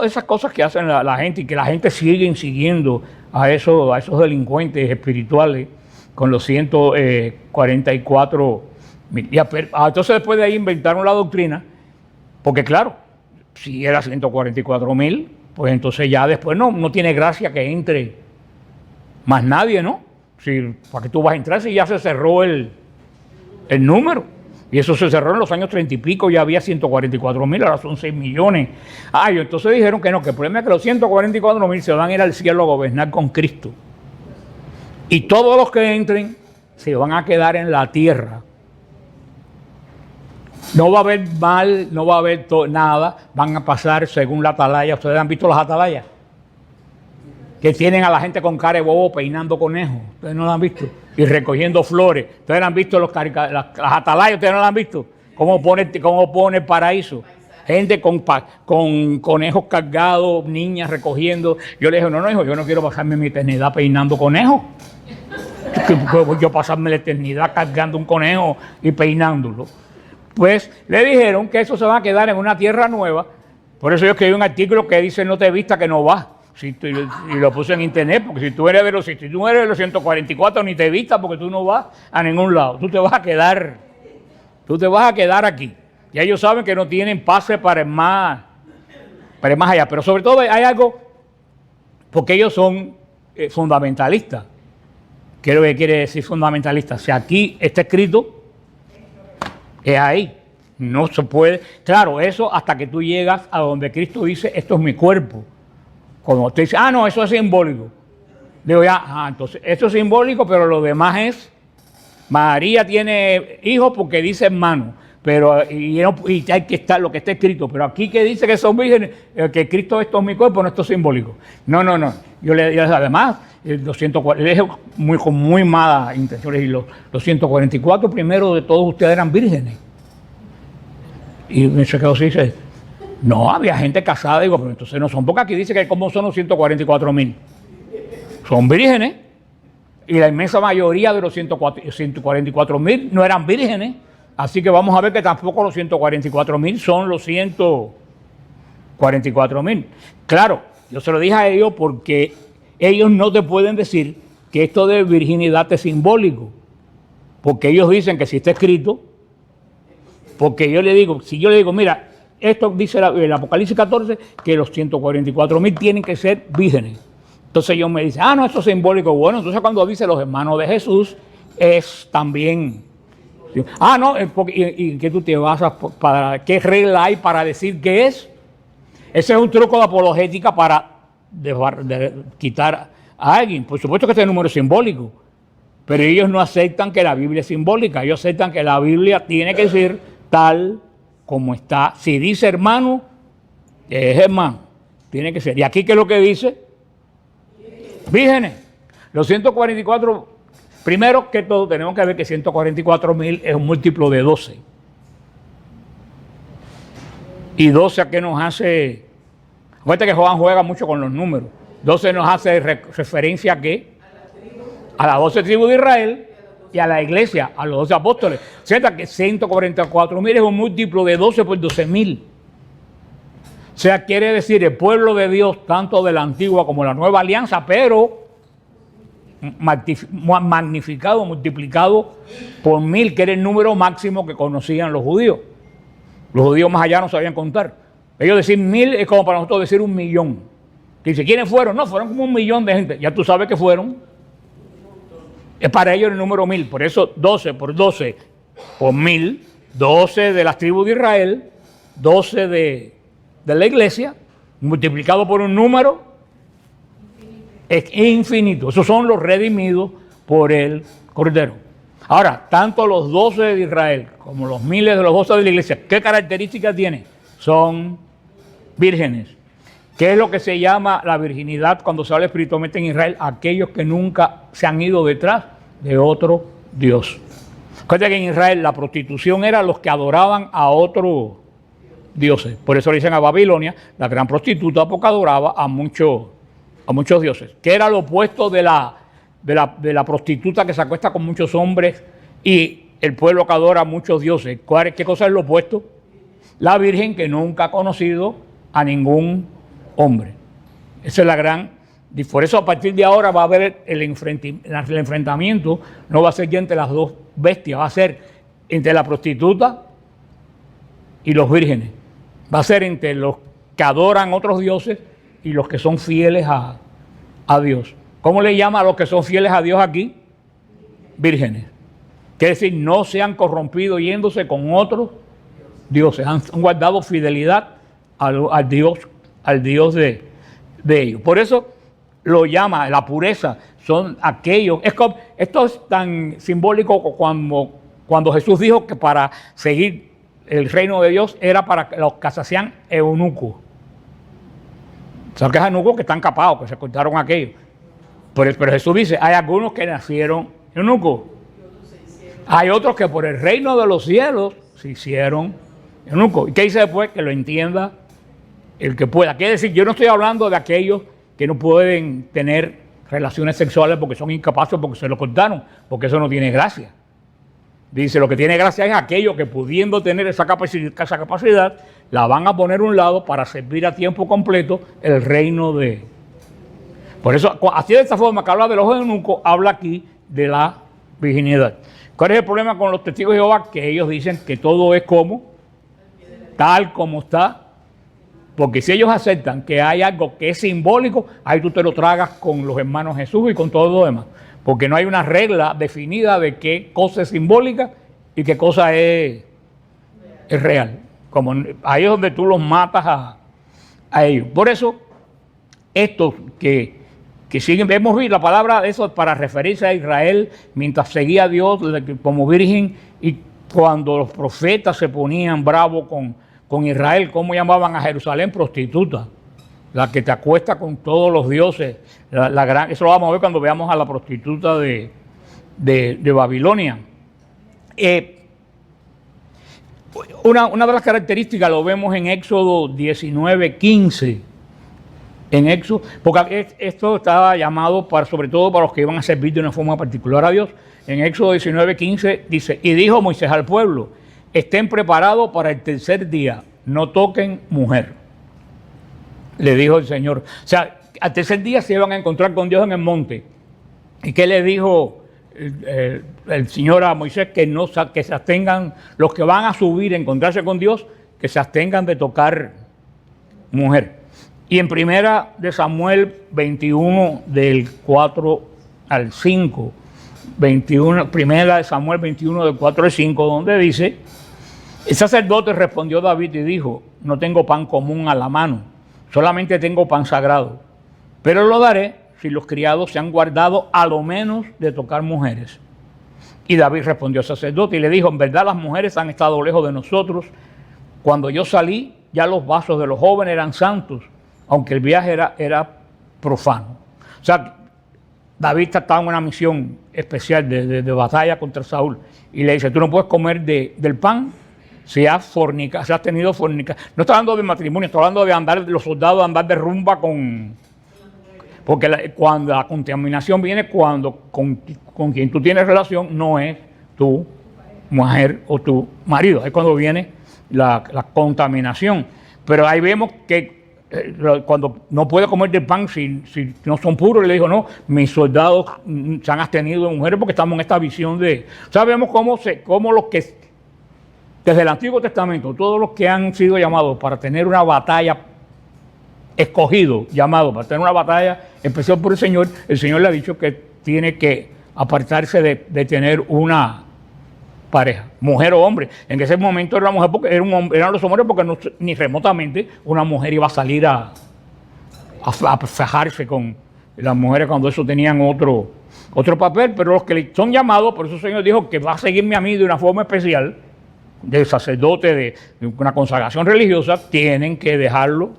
esas cosas que hacen la gente y que la gente sigue siguiendo a esos delincuentes espirituales con los 144,000. Entonces después de ahí inventaron la doctrina, porque claro, si era 144,000, pues entonces ya después no tiene gracia que entre más nadie, ¿no? Si, ¿para qué tú vas a entrar si ya se cerró el número? Y eso se cerró en los años 30 y pico, ya había 144,000, ahora son 6 millones. Y entonces dijeron que no, que el problema es que los 144,000 se van a ir al cielo a gobernar con Cristo. Y todos los que entren se van a quedar en la tierra. No va a haber mal, no va a haber nada, van a pasar según la atalaya. ¿Ustedes han visto las atalayas? Que tienen a la gente con cara de bobo peinando conejos. ¿Ustedes no lo han visto? Y recogiendo flores. ¿Ustedes no han visto las atalayas? ¿Ustedes no lo han visto? ¿Cómo pone el paraíso? Gente con conejos cargados, niñas recogiendo. Yo le dije, no, hijo, yo no quiero pasarme mi eternidad peinando conejos. Yo pasarme la eternidad cargando un conejo y peinándolo. Pues le dijeron que eso se va a quedar en una tierra nueva. Por eso yo escribí un artículo que dice no te vista que no vas. Y lo puse en internet, porque si tú eres de los 144 ni te vistas porque tú no vas a ningún lado. Tú te vas a quedar aquí. Y ellos saben que no tienen pase para el más allá. Pero sobre todo hay algo, porque ellos son fundamentalistas. ¿Qué es lo que quiere decir fundamentalista? Si aquí está escrito, es ahí. No se puede. Claro, eso hasta que tú llegas a donde Cristo dice, esto es mi cuerpo. Cuando usted dice, no, eso es simbólico. Digo, entonces, eso es simbólico, pero lo demás es, María tiene hijos porque dice hermano, pero y hay que estar lo que está escrito, pero aquí que dice que son vírgenes, que Cristo esto es mi cuerpo, no, esto es simbólico. No. Yo además, le dije con muy malas intenciones, y los 144 primeros de todos ustedes eran vírgenes. Y me quedó así, dice, no, había gente casada, digo, pero entonces no son, porque aquí dice que como son los 144,000. Son vírgenes, y la inmensa mayoría de los 144,000 no eran vírgenes, así que vamos a ver que tampoco los 144,000 son los 144,000. Claro, yo se lo dije a ellos porque ellos no te pueden decir que esto de virginidad es simbólico, porque ellos dicen que si está escrito, porque si yo le digo, mira, esto dice el Apocalipsis 14, que los 144,000 tienen que ser vírgenes. Entonces ellos me dicen, no, eso es simbólico. Bueno, entonces cuando dice los hermanos de Jesús, es también. No, ¿y qué tú te basas? ¿Qué regla hay para decir qué es? Ese es un truco de apologética para quitar a alguien. Por supuesto que este número es simbólico, pero ellos no aceptan que la Biblia es simbólica. Ellos aceptan que la Biblia tiene que ser tal como está. Si dice hermano, es hermano. Tiene que ser. ¿Y aquí qué es lo que dice? Vírgenes. Los 144, primero que todo, tenemos que ver que 144,000 es un múltiplo de 12. Y 12 a qué nos hace. Acuérdate que Juan juega mucho con los números. 12 nos hace referencia a qué? A las 12 tribus de Israel y a la iglesia, a los 12 apóstoles. O sea que 144,000 es un múltiplo de 12 por 12,000. O sea, quiere decir el pueblo de Dios, tanto de la antigua como de la nueva alianza, pero magnificado, multiplicado por 1000, que era el número máximo que conocían los judíos. Los judíos más allá no sabían contar. Ellos decir 1000 es como para nosotros decir 1,000,000. Dice, ¿quiénes fueron? No, fueron como 1,000,000 de gente. Ya tú sabes que fueron. Es para ellos el número 1000. Por eso 12 por 12 por 1000, 12 de las tribus de Israel, 12 de la iglesia, multiplicado por un número es infinito. Esos son los redimidos por el Cordero. Ahora, tanto los 12 de Israel como los 1000 de los 12 de la iglesia, ¿qué características tienen? Son vírgenes. ¿Qué es lo que se llama la virginidad cuando se habla espiritualmente en Israel? Aquellos que nunca se han ido detrás de otro Dios. Recuerda que en Israel la prostitución era los que adoraban a otros dioses. Por eso le dicen a Babilonia la gran prostituta, porque adoraba a muchos dioses. Que era lo opuesto de la prostituta que se acuesta con muchos hombres y el pueblo que adora a muchos dioses. ¿Qué cosa es lo opuesto? La virgen que nunca ha conocido a ningún hombre. Esa es la gran. Y por eso a partir de ahora va a haber el enfrentamiento, no va a ser ya entre las dos bestias, va a ser entre la prostituta y los vírgenes. Va a ser entre los que adoran otros dioses y los que son fieles a Dios. ¿Cómo le llama a los que son fieles a Dios aquí? Vírgenes. Quiere decir, no se han corrompido yéndose con otros dioses, han guardado fidelidad al Dios de ellos. Por eso lo llama la pureza, son aquellos. Esto es tan simbólico como cuando Jesús dijo que para seguir el reino de Dios era para los que se hacían eunucos. Son que eunucos que están capados, que se cortaron aquellos. Pero Jesús dice, hay algunos que nacieron eunucos. Hay otros que por el reino de los cielos se hicieron eunucos. ¿Y qué dice después? Que lo entienda el que pueda. Quiere decir, yo no estoy hablando de aquellos que no pueden tener relaciones sexuales porque son incapaces, porque se lo cortaron, porque eso no tiene gracia. Dice, lo que tiene gracia es aquello que pudiendo tener esa capacidad, la van a poner a un lado para servir a tiempo completo el reino de... Por eso, así de esta forma que habla de los eunucos, habla aquí de la virginidad. ¿Cuál es el problema con los testigos de Jehová? Que ellos dicen que todo es como, tal como está. Porque si ellos aceptan que hay algo que es simbólico, ahí tú te lo tragas con los hermanos Jesús y con todo lo demás. Porque no hay una regla definida de qué cosa es simbólica y qué cosa es real. Como ahí es donde tú los matas a ellos. Por eso, estos que siguen, hemos visto la palabra de eso para referirse a Israel mientras seguía a Dios como virgen, y cuando los profetas se ponían bravos con Israel, ¿cómo llamaban a Jerusalén? Prostituta. La que te acuesta con todos los dioses. Eso lo vamos a ver cuando veamos a la prostituta de Babilonia. Una de las características lo vemos en Éxodo 19:15. En Éxodo, porque esto estaba llamado sobre todo para los que iban a servir de una forma particular a Dios. En Éxodo 19:15 dice, y dijo Moisés al pueblo, estén preparados para el tercer día, no toquen mujer. Le dijo el Señor. O sea, al tercer día se iban a encontrar con Dios en el monte. ¿Y qué le dijo el Señor a Moisés? Que se abstengan, los que van a subir a encontrarse con Dios, que se abstengan de tocar mujer. Y en primera de Samuel 21, del 4 al 5, primera de Samuel 21, del 4 al 5, donde dice, el sacerdote respondió David y dijo, no tengo pan común a la mano, solamente tengo pan sagrado, pero lo daré si los criados se han guardado a lo menos de tocar mujeres. Y David respondió al sacerdote y le dijo, en verdad las mujeres han estado lejos de nosotros. Cuando yo salí, ya los vasos de los jóvenes eran santos, aunque el viaje era profano. O sea, David estaba en una misión especial de batalla contra Saúl. Y le dice, tú no puedes comer del pan si has tenido fornica. No estoy hablando de matrimonio, estoy hablando de los soldados andar de rumba porque cuando la contaminación viene cuando con quien tú tienes relación no es tu mujer o tu marido. Es cuando viene la contaminación. Pero ahí vemos que cuando no puede comer del pan si no son puros, le dijo, no, mis soldados se han abstenido de mujeres porque estamos en esta visión de... Sabemos cómo los que, desde el Antiguo Testamento, todos los que han sido llamados para tener una batalla, llamados para tener una batalla especial por el Señor le ha dicho que tiene que apartarse de tener una pareja, mujer o hombre. En ese momento era la mujer porque eran los hombres porque ni remotamente una mujer iba a salir a fajarse con las mujeres cuando eso tenían otro papel, pero los que son llamados, por eso el Señor dijo que va a seguirme a mí de una forma especial, de sacerdote, de una consagración religiosa, tienen que dejarlo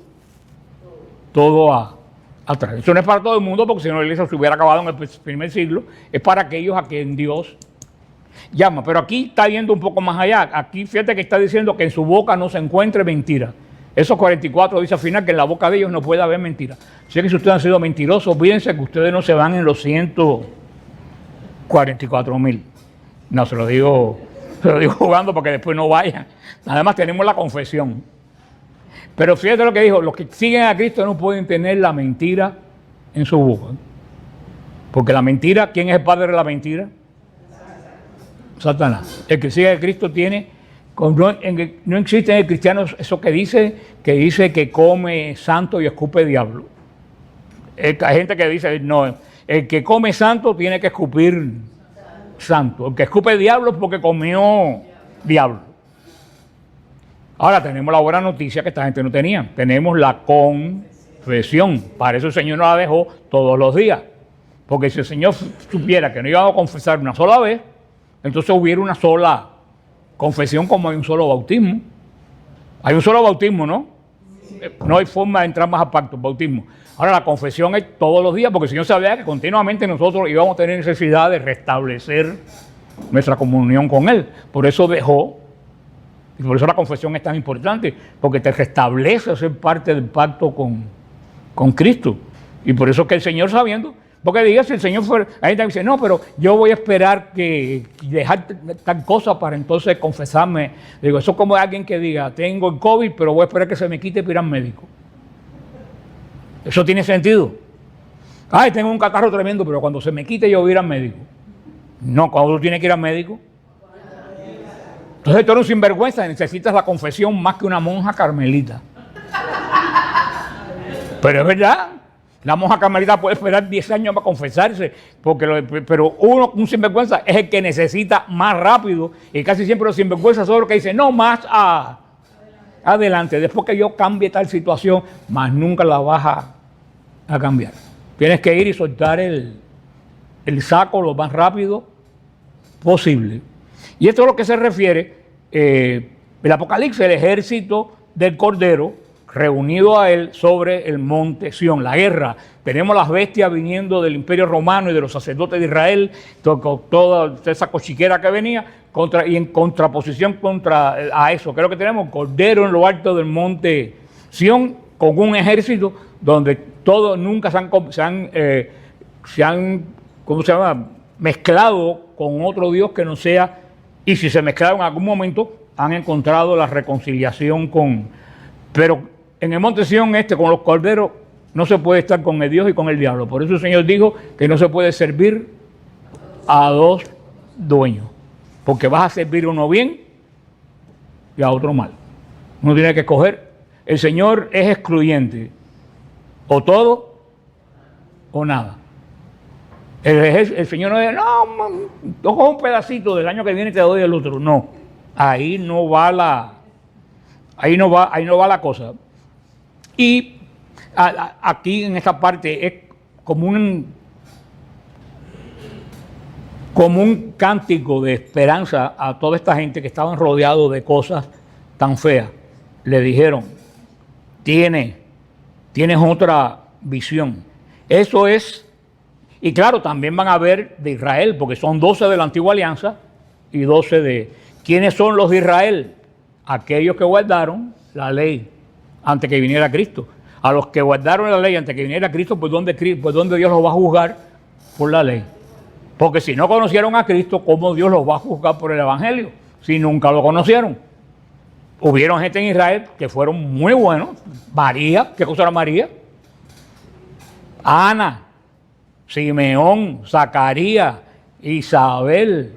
todo atrás. Eso no es para todo el mundo porque si no la iglesia se hubiera acabado en el primer siglo, es para aquellos a quien Dios llama, pero aquí está yendo un poco más allá. Aquí fíjate que está diciendo que en su boca no se encuentre mentira. Esos 44 dice al final que en la boca de ellos no puede haber mentira. Si que si ustedes han sido mentirosos, olvídense que ustedes no se van en los 144,000. No, se lo digo jugando para que después no vayan. Además tenemos la confesión. Pero fíjate lo que dijo, los que siguen a Cristo no pueden tener la mentira en su boca. Porque la mentira, ¿quién es el padre de la mentira? Satanás. El que sigue a Cristo no existe en el cristiano eso que dice que come santo y escupe diablo. Hay gente que dice, no, el que come santo tiene que escupir santo. El que escupe diablo es porque comió diablo. Ahora tenemos la buena noticia que esta gente no tenía. Tenemos la confesión. Para eso el Señor nos la dejó todos los días. Porque si el Señor supiera que no íbamos a confesar una sola vez, entonces hubiera una sola confesión como hay un solo bautismo. Hay un solo bautismo, ¿no? No hay forma de entrar más a pacto, bautismo. Ahora la confesión es todos los días, porque el Señor sabía que continuamente nosotros íbamos a tener necesidad de restablecer nuestra comunión con Él. Por eso dejó, y por eso la confesión es tan importante, porque te restablece ser parte del pacto con Cristo. Y por eso que el Señor, sabiendo, porque diga, si el Señor fuera, ahí te dice, no, pero yo voy a esperar que dejar tal cosa para entonces confesarme. Digo, eso es como alguien que diga, tengo el COVID, pero voy a esperar que se me quite para ir al médico. Eso tiene sentido. Ay, tengo un catarro tremendo, pero cuando se me quite yo voy a ir al médico. No, cuando tú tienes que ir al médico. Entonces tú eres un sinvergüenza, necesitas la confesión más que una monja carmelita. Pero es verdad. La monja carmelita puede esperar 10 años para confesarse, pero un sinvergüenza es el que necesita más rápido, y casi siempre los sinvergüenzas son los que dicen, no, más adelante, después que yo cambie tal situación, más nunca la vas a cambiar. Tienes que ir y soltar el saco lo más rápido posible. Y esto es lo que se refiere el Apocalipsis, el ejército del Cordero, reunido a él sobre el monte Sión, la guerra. Tenemos las bestias viniendo del Imperio Romano y de los sacerdotes de Israel, toda esa cochiquera que venía, y en contraposición a eso. Creo que tenemos Cordero en lo alto del monte Sión, con un ejército donde todos nunca se han ¿cómo se llama?, mezclado con otro Dios que no sea, y si se mezclaron en algún momento, han encontrado la reconciliación pero en el monte Sión con los corderos no se puede estar con el Dios y con el diablo. Por eso el Señor dijo que no se puede servir a dos dueños, porque vas a servir a uno bien y a otro mal. Uno tiene que escoger. El Señor es excluyente, o todo o nada. El Señor no dice, no, cojo un pedacito del año que viene y te doy el otro. No, ahí no va la cosa. Y aquí en esta parte es como un cántico de esperanza a toda esta gente que estaban rodeados de cosas tan feas. Le dijeron, tienes otra visión. Eso es, y claro, también van a ver de Israel, porque son 12 de la antigua alianza y 12 de... ¿Quiénes son los de Israel? Aquellos que guardaron la ley antes que viniera Cristo. A los que guardaron la ley antes que viniera Cristo, pues ¿dónde Dios los va a juzgar? Por la ley. Porque si no conocieron a Cristo, ¿cómo Dios los va a juzgar por el Evangelio? Si nunca lo conocieron. Hubieron gente en Israel que fueron muy buenos. María, ¿qué cosa era María? Ana, Simeón, Zacarías, Isabel,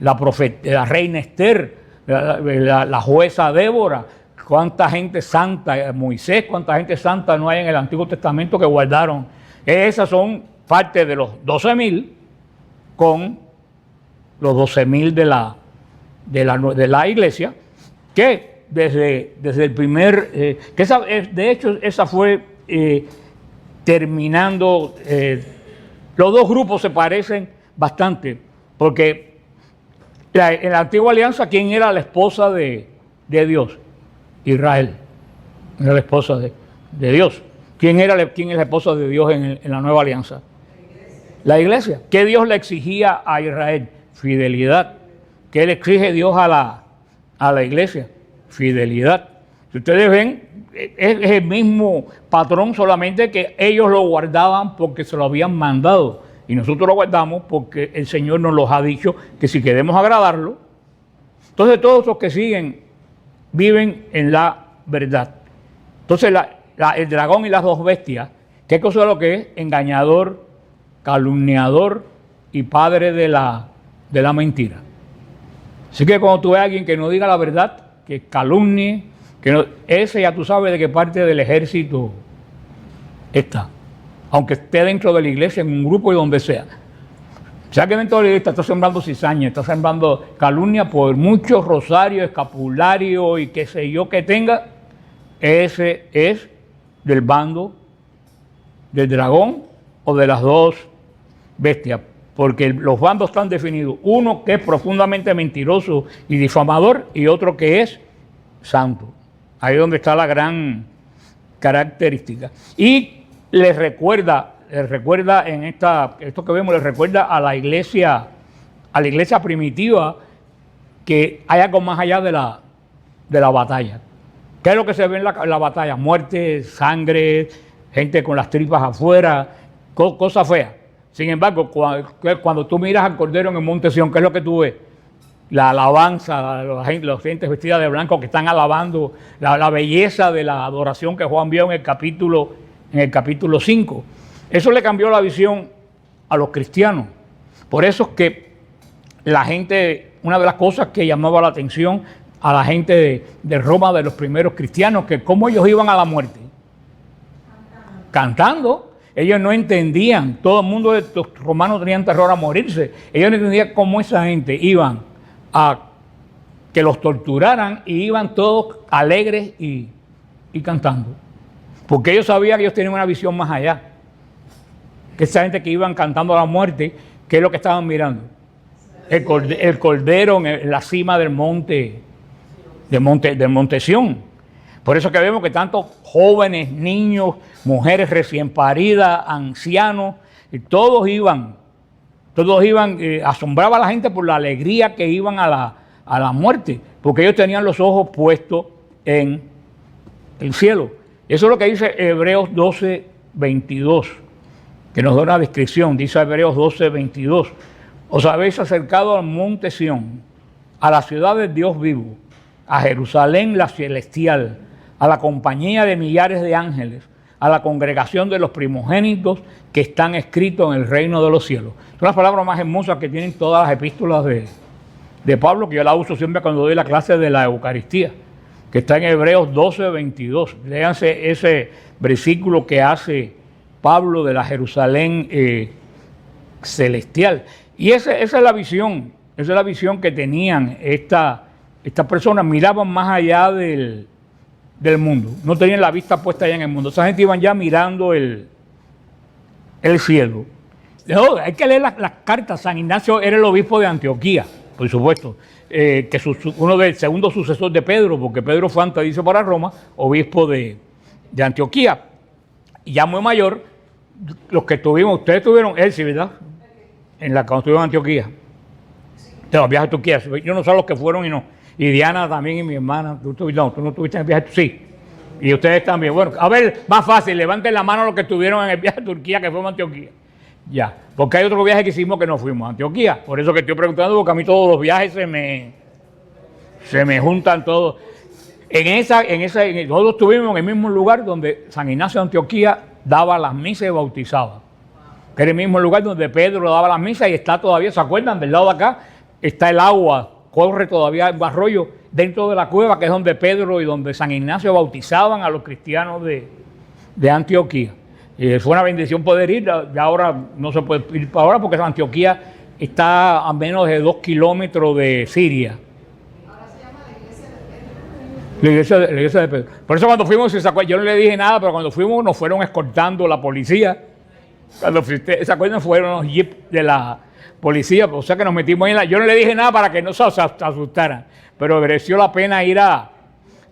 la reina Esther, la jueza Débora. Cuánta gente santa, Moisés, cuánta gente santa no hay en el Antiguo Testamento que guardaron. Esas son parte de los 12,000 con los 12,000 de la iglesia, que desde el primer, de hecho esa fue terminando, los dos grupos se parecen bastante, porque en la antigua alianza, ¿quién era la esposa de Dios? Israel, era la esposa de Dios. ¿Quién es la esposa de Dios en la nueva alianza? La iglesia. ¿Qué Dios le exigía a Israel? Fidelidad. ¿Qué le exige Dios a la iglesia? Fidelidad. Si ustedes ven, es el mismo patrón, solamente que ellos lo guardaban porque se lo habían mandado. Y nosotros lo guardamos porque el Señor nos los ha dicho que si queremos agradarlo, entonces todos los que siguen viven en la verdad. Entonces el dragón y las dos bestias, ¿qué cosa es lo que es? Engañador, calumniador y padre de la mentira. Así que cuando tú ves a alguien que no diga la verdad, que calumnie, ese ya tú sabes de qué parte del ejército está. Aunque esté dentro de la iglesia, en un grupo y donde sea. O sea que dentro de la iglesia está sembrando cizaña, está sembrando calumnia por muchos rosarios, escapulario y qué sé yo que tenga. Ese es del bando del dragón o de las dos bestias. porque los bandos están definidos. Uno que es profundamente mentiroso y difamador y otro que es santo. Ahí es donde está la gran característica. Y les recuerda en esto que vemos, les recuerda a la iglesia primitiva que hay algo más allá de la batalla. ¿Qué es lo que se ve en la batalla? Muerte, sangre, gente con las tripas afuera, cosas feas. Sin embargo, cuando tú miras al Cordero en el Monte Sión, ¿qué es lo que tú ves? La alabanza, la gente vestida de blanco que están alabando la belleza de la adoración que Juan vio en el capítulo 5. Eso le cambió la visión a los cristianos. Por eso es que la gente, una de las cosas que llamaba la atención a la gente de Roma, de los primeros cristianos, que cómo ellos iban a la muerte. Cantando. Ellos no entendían, todo el mundo de los romanos tenían terror a morirse. Ellos no entendían cómo esa gente iban a que los torturaran y iban todos alegres y cantando. Porque ellos sabían que ellos tenían una visión más allá. Que esa gente que iban cantando a la muerte, ¿qué es lo que estaban mirando? El Cordero en la cima del monte Sión. Por eso que vemos que tantos jóvenes, niños, mujeres recién paridas, ancianos, todos iban, asombraba a la gente por la alegría que iban a la muerte, porque ellos tenían los ojos puestos en el cielo. Eso es lo que dice Hebreos 12, 22, que nos da una descripción, dice Hebreos 12, 22. Os habéis acercado al monte Sión, a la ciudad del Dios vivo, a Jerusalén la celestial, a la compañía de millares de ángeles, a la congregación de los primogénitos que están escritos en el reino de los cielos. Son las palabras más hermosas que tienen todas las epístolas de Pablo, que yo la uso siempre cuando doy la clase de la Eucaristía, que está en Hebreos 12, 22. Léanse ese versículo que hace Pablo de la Jerusalén celestial. Y esa es la visión que tenían estas personas, miraban más allá del mundo, no tenían la vista puesta allá en el mundo. Esa gente iban ya mirando el cielo. Hay que leer las cartas. San Ignacio era el obispo de Antioquía, por supuesto, que uno del segundo sucesor de Pedro, porque Pedro fue antes de irse para Roma, obispo de Antioquía. Y ya muy mayor, los que tuvimos, ustedes tuvieron, él sí, ¿verdad? Cuando estuvieron en Antioquía. De los viajes a Turquía, yo no sé los que fueron y no. Y Diana también y mi hermana, tú no tuviste en el viaje, sí. Y ustedes también. Bueno, a ver, más fácil, levanten la mano los que estuvieron en el viaje a Turquía, que fuimos a Antioquía. Ya, porque hay otro viaje que hicimos que no fuimos a Antioquía. Por eso que estoy preguntando, porque a mí todos los viajes se me juntan todos. Nosotros estuvimos en el mismo lugar donde San Ignacio de Antioquía daba las misas y bautizaba. Que era el mismo lugar donde Pedro daba las misas y está todavía, ¿se acuerdan? Del lado de acá está el agua. Corre todavía el arroyo dentro de la cueva, que es donde Pedro y donde San Ignacio bautizaban a los cristianos de Antioquía. Fue una bendición poder ir. Ya ahora no se puede ir para ahora porque Antioquía está a menos de 2 kilómetros de Siria. Ahora se llama la iglesia de Pedro. La iglesia de Pedro. Por eso cuando fuimos, yo no le dije nada, pero cuando fuimos nos fueron escoltando la policía. Cuando se acuerdan, fueron los jeeps de la policía, o sea que nos metimos ahí yo no le dije nada para que no se asustaran, pero mereció la pena ir a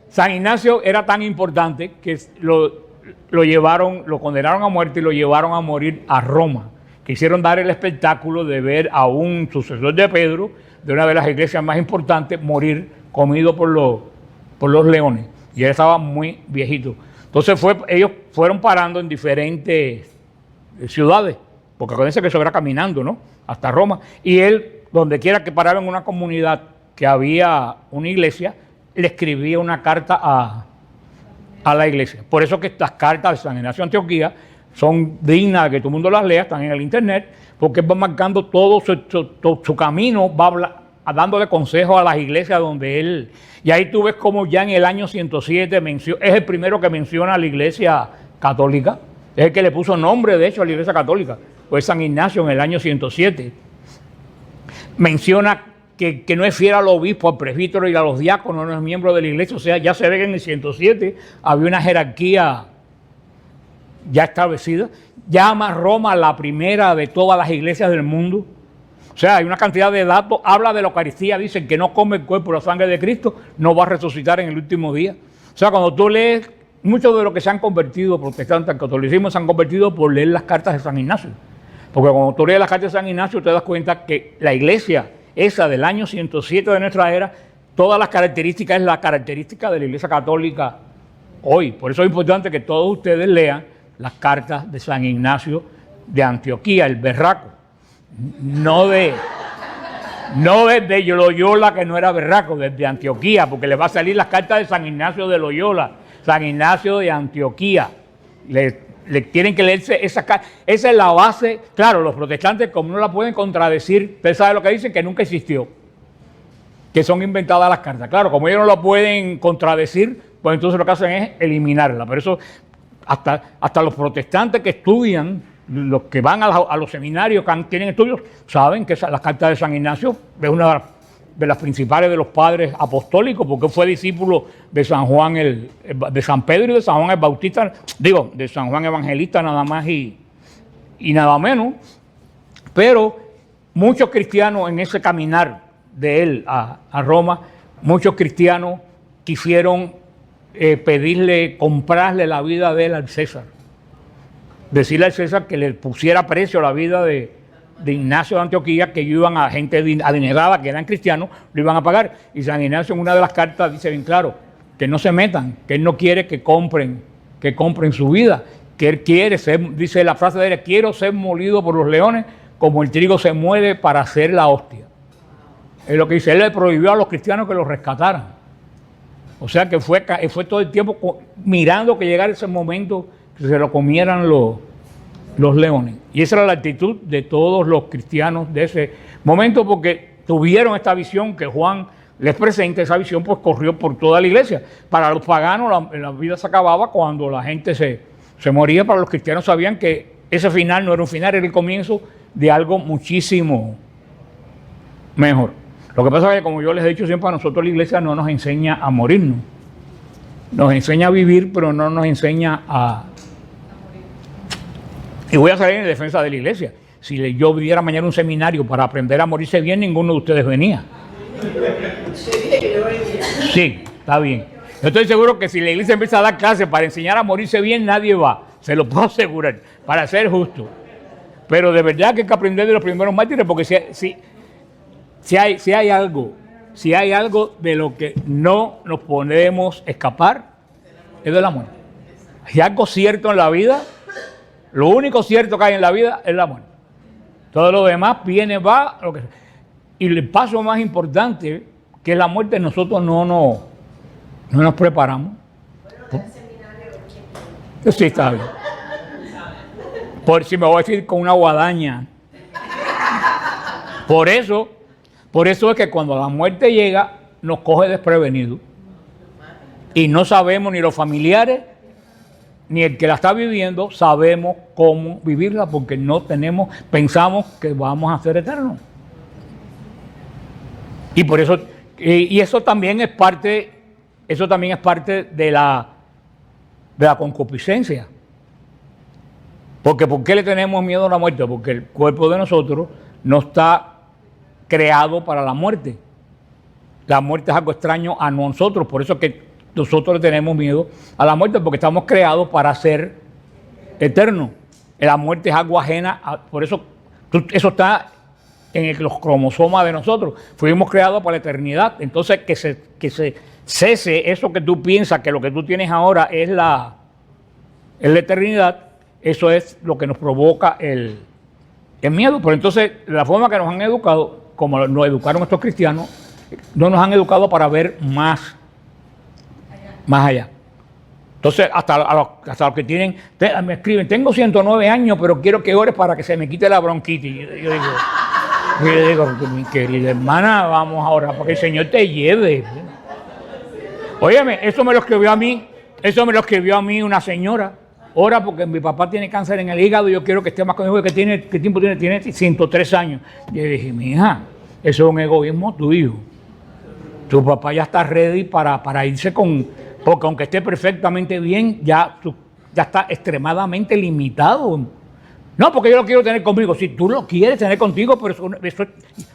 San Ignacio. Era tan importante que lo condenaron a muerte y lo llevaron a morir a Roma. Quisieron dar el espectáculo de ver a un sucesor de Pedro, de una de las iglesias más importantes, morir comido por los leones. Y él estaba muy viejito. Entonces ellos fueron parando en diferentes ciudades, porque acuérdense que eso era caminando, ¿no? Hasta Roma. Y él, donde quiera que paraba en una comunidad que había una iglesia, le escribía una carta a la iglesia. Por eso que estas cartas de San Ignacio de Antioquía son dignas de que todo el mundo las lea, están en el internet, porque él va marcando todo su camino, va dándole consejos a las iglesias donde él... Y ahí tú ves como ya en el año 107 es el primero que menciona a la iglesia católica, es el que le puso nombre, de hecho, a la iglesia católica. Pues San Ignacio en el año 107 menciona que no es fiel al obispo, al presbítero y a los diáconos, no es miembro de la iglesia. O sea, ya se ve que en el 107 había una jerarquía ya establecida. Llama a Roma la primera de todas las iglesias del mundo. O sea, hay una cantidad de datos, habla de la Eucaristía, dicen que no come el cuerpo y la sangre de Cristo, no va a resucitar en el último día. O sea, cuando tú lees, muchos de los que se han convertido protestantes al catolicismo se han convertido por leer las cartas de San Ignacio. Porque cuando tú lees las cartas de San Ignacio te das cuenta que la iglesia, esa del año 107 de nuestra era, todas las características es la característica de la iglesia católica hoy. Por eso es importante que todos ustedes lean las cartas de San Ignacio de Antioquía, el berraco. No de Loyola, que no era berraco, desde Antioquía, porque les va a salir las cartas de San Ignacio de Loyola, San Ignacio de Antioquía. Le tienen que leerse esa carta. Esa es la base. Claro, los protestantes, como no la pueden contradecir, ustedes saben lo que dicen, que nunca existió, que son inventadas las cartas. Claro, como ellos no la pueden contradecir, pues entonces lo que hacen es eliminarla. Por eso, hasta los protestantes que estudian, los que van a los seminarios, que tienen estudios, saben que las cartas de San Ignacio es una de las principales de los padres apostólicos, porque fue discípulo de San Juan, de San Pedro y de San Juan el Bautista, digo, de San Juan Evangelista nada más y nada menos. Pero muchos cristianos en ese caminar de él a Roma, muchos cristianos quisieron comprarle la vida de él al César. Decirle al César que le pusiera precio a la vida de Ignacio de Antioquía, que iban a gente adinerada, que eran cristianos, lo iban a pagar. Y San Ignacio en una de las cartas dice bien claro, que no se metan, que él no quiere que compren su vida, que él quiere ser, dice la frase de él, quiero ser molido por los leones como el trigo se muele para hacer la hostia. Es lo que dice, él le prohibió a los cristianos que los rescataran. O sea que fue todo el tiempo mirando que llegara ese momento que se lo comieran los leones. Y esa era la actitud de todos los cristianos de ese momento, porque tuvieron esta visión que Juan les presenta. Esa visión pues corrió por toda la iglesia. Para los paganos la vida se acababa cuando la gente se moría. Para los cristianos sabían que ese final no era un final, era el comienzo de algo muchísimo mejor. Lo que pasa es que, como yo les he dicho siempre, a nosotros la iglesia no nos enseña a morirnos. Nos enseña a vivir, pero no nos enseña a... Y voy a salir en defensa de la iglesia. Si yo diera mañana un seminario para aprender a morirse bien, ninguno de ustedes venía. Sí, está bien. Yo estoy seguro que si la iglesia empieza a dar clases para enseñar a morirse bien, nadie va. Se lo puedo asegurar, para ser justo. Pero de verdad que hay que aprender de los primeros mártires, porque si hay algo de lo que no nos podemos escapar, es de la muerte. Si hay algo cierto en la vida, lo único cierto que hay en la vida es la muerte. Todo lo demás viene, va, lo que sea. Y el paso más importante, que es la muerte, nosotros no nos preparamos. Sí, está bien. Por si me voy a decir con una guadaña. Por eso es que cuando la muerte llega, nos coge desprevenidos. Y no sabemos, ni los familiares, ni el que la está viviendo, sabemos cómo vivirla, porque pensamos que vamos a ser eternos. Y por eso, y eso también es parte de la concupiscencia. Porque ¿por qué le tenemos miedo a la muerte? Porque el cuerpo de nosotros no está creado para la muerte. La muerte es algo extraño a nosotros, por eso es que nosotros le tenemos miedo a la muerte, porque estamos creados para ser eternos. La muerte es algo ajena, por eso eso está en los cromosomas de nosotros. Fuimos creados para la eternidad. Entonces que se cese eso que tú piensas, que lo que tú tienes ahora es la eternidad, eso es lo que nos provoca el miedo. Pero entonces la forma que nos han educado, como nos educaron estos cristianos, no nos han educado para ver más allá. Entonces, hasta los que me escriben, tengo 109 años, pero quiero que ores para que se me quite la bronquitis. Yo digo, mi querida hermana, vamos a orar para que el Señor te lleve. Óyeme, eso me lo escribió a mí una señora. Ora porque mi papá tiene cáncer en el hígado y yo quiero que esté más conmigo. ¿Qué tiempo tiene? Tiene 103 años. Y yo dije, mija, eso es un egoísmo tuyo. Tu papá ya está ready para irse porque aunque esté perfectamente bien, ya está extremadamente limitado No, porque yo lo quiero tener conmigo. Si tú lo quieres tener contigo, pero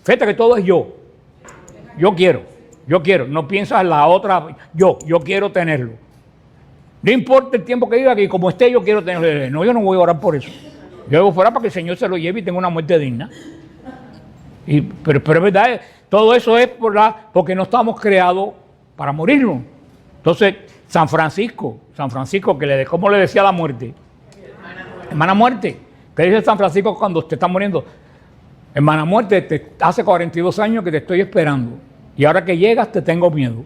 fíjate que todo es yo. Yo quiero. No piensas en la otra, yo quiero tenerlo. No importa el tiempo que viva aquí, como esté, yo quiero tenerlo. No, yo no voy a orar por eso. Yo debo fuera para que el Señor se lo lleve y tenga una muerte digna. Pero es verdad, todo eso es porque no estamos creados para morirnos. Entonces, San Francisco, ¿cómo le decía la muerte? Hermana muerte. ¿Qué dice San Francisco cuando usted está muriendo? Hermana muerte, hace 42 años que te estoy esperando. Y ahora que llegas te tengo miedo.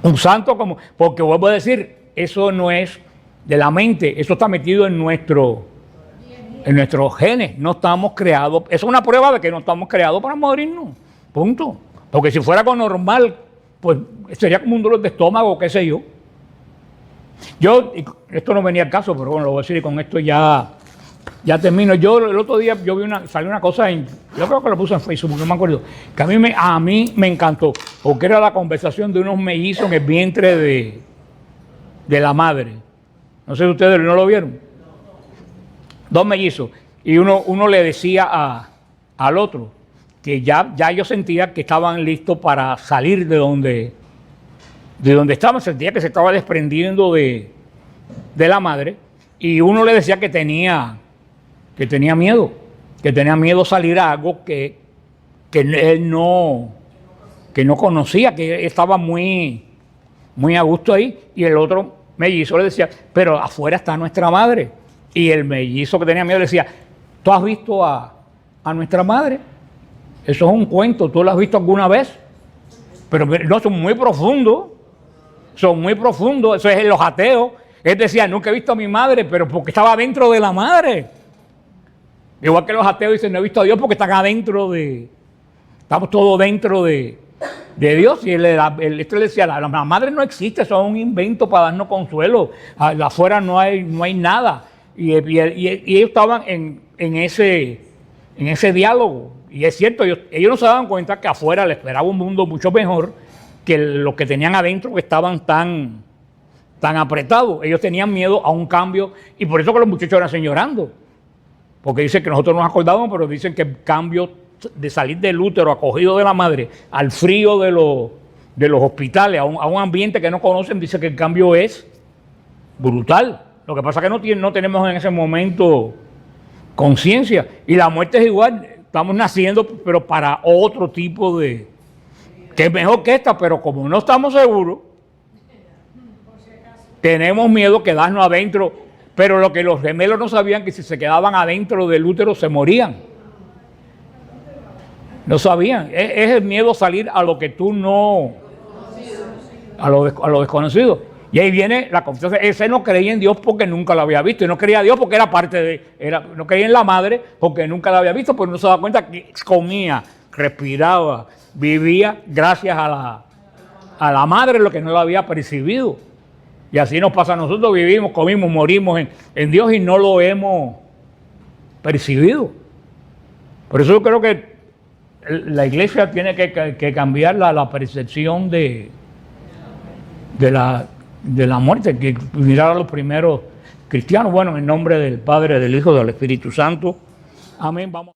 Un santo porque vuelvo a decir, eso no es de la mente, eso está metido en nuestros genes. No estamos creados, eso es una prueba de que no estamos creados para morirnos. Punto. Porque si fuera algo normal, pues sería como un dolor de estómago, qué sé yo. Esto no venía al caso, pero bueno, lo voy a decir y con esto ya termino. El otro día salió una cosa, yo creo que lo puse en Facebook, no me acuerdo, que a mí me encantó, porque era la conversación de unos mellizos en el vientre de la madre. No sé si ustedes no lo vieron. Dos mellizos. Y uno le decía al otro que ya yo sentía que estaban listos para salir de donde estaban, sentía que se estaba desprendiendo de la madre, y uno le decía que tenía miedo salir a algo que él no conocía, que estaba muy a gusto ahí, y el otro mellizo le decía, pero afuera está nuestra madre, y el mellizo que tenía miedo le decía, ¿tú has visto a nuestra madre? Eso es un cuento, ¿tú lo has visto alguna vez? Pero no, son muy profundos, eso es en los ateos. Él decía, nunca he visto a mi madre, pero porque estaba dentro de la madre. Igual que los ateos dicen, no he visto a Dios porque están estamos todos dentro de Dios. Y este le decía, la madre no existe, eso es un invento para darnos consuelo. Afuera no hay nada. Y ellos estaban en ese diálogo. Y es cierto, ellos no se daban cuenta que afuera les esperaba un mundo mucho mejor que los que tenían adentro, que estaban tan apretados. Ellos tenían miedo a un cambio, y por eso que los muchachos eran llorando. Porque dicen que nosotros nos acordamos, pero dicen que el cambio de salir del útero acogido de la madre al frío de los hospitales, a un ambiente que no conocen, dice que el cambio es brutal. Lo que pasa es que no tenemos en ese momento conciencia. Y la muerte es igual, estamos naciendo, pero para otro tipo que es mejor que esta, pero como no estamos seguros, tenemos miedo de quedarnos adentro. Pero lo que los gemelos no sabían, que si se quedaban adentro del útero se morían. No sabían. Es el miedo a salir a lo que tú no... A lo desconocido. Y ahí viene la confianza. Ese no creía en Dios porque nunca lo había visto. Y no creía en Dios porque era no creía en la madre porque nunca la había visto, porque no se daba cuenta que comía, respiraba, vivía gracias a la madre, lo que no lo había percibido. Y así nos pasa a nosotros, vivimos, comimos, morimos en Dios y no lo hemos percibido. Por eso yo creo que la iglesia tiene que cambiar la percepción de la muerte, que mirar a los primeros cristianos. Bueno, en nombre del Padre, del Hijo, del Espíritu Santo. Amén. Vamos.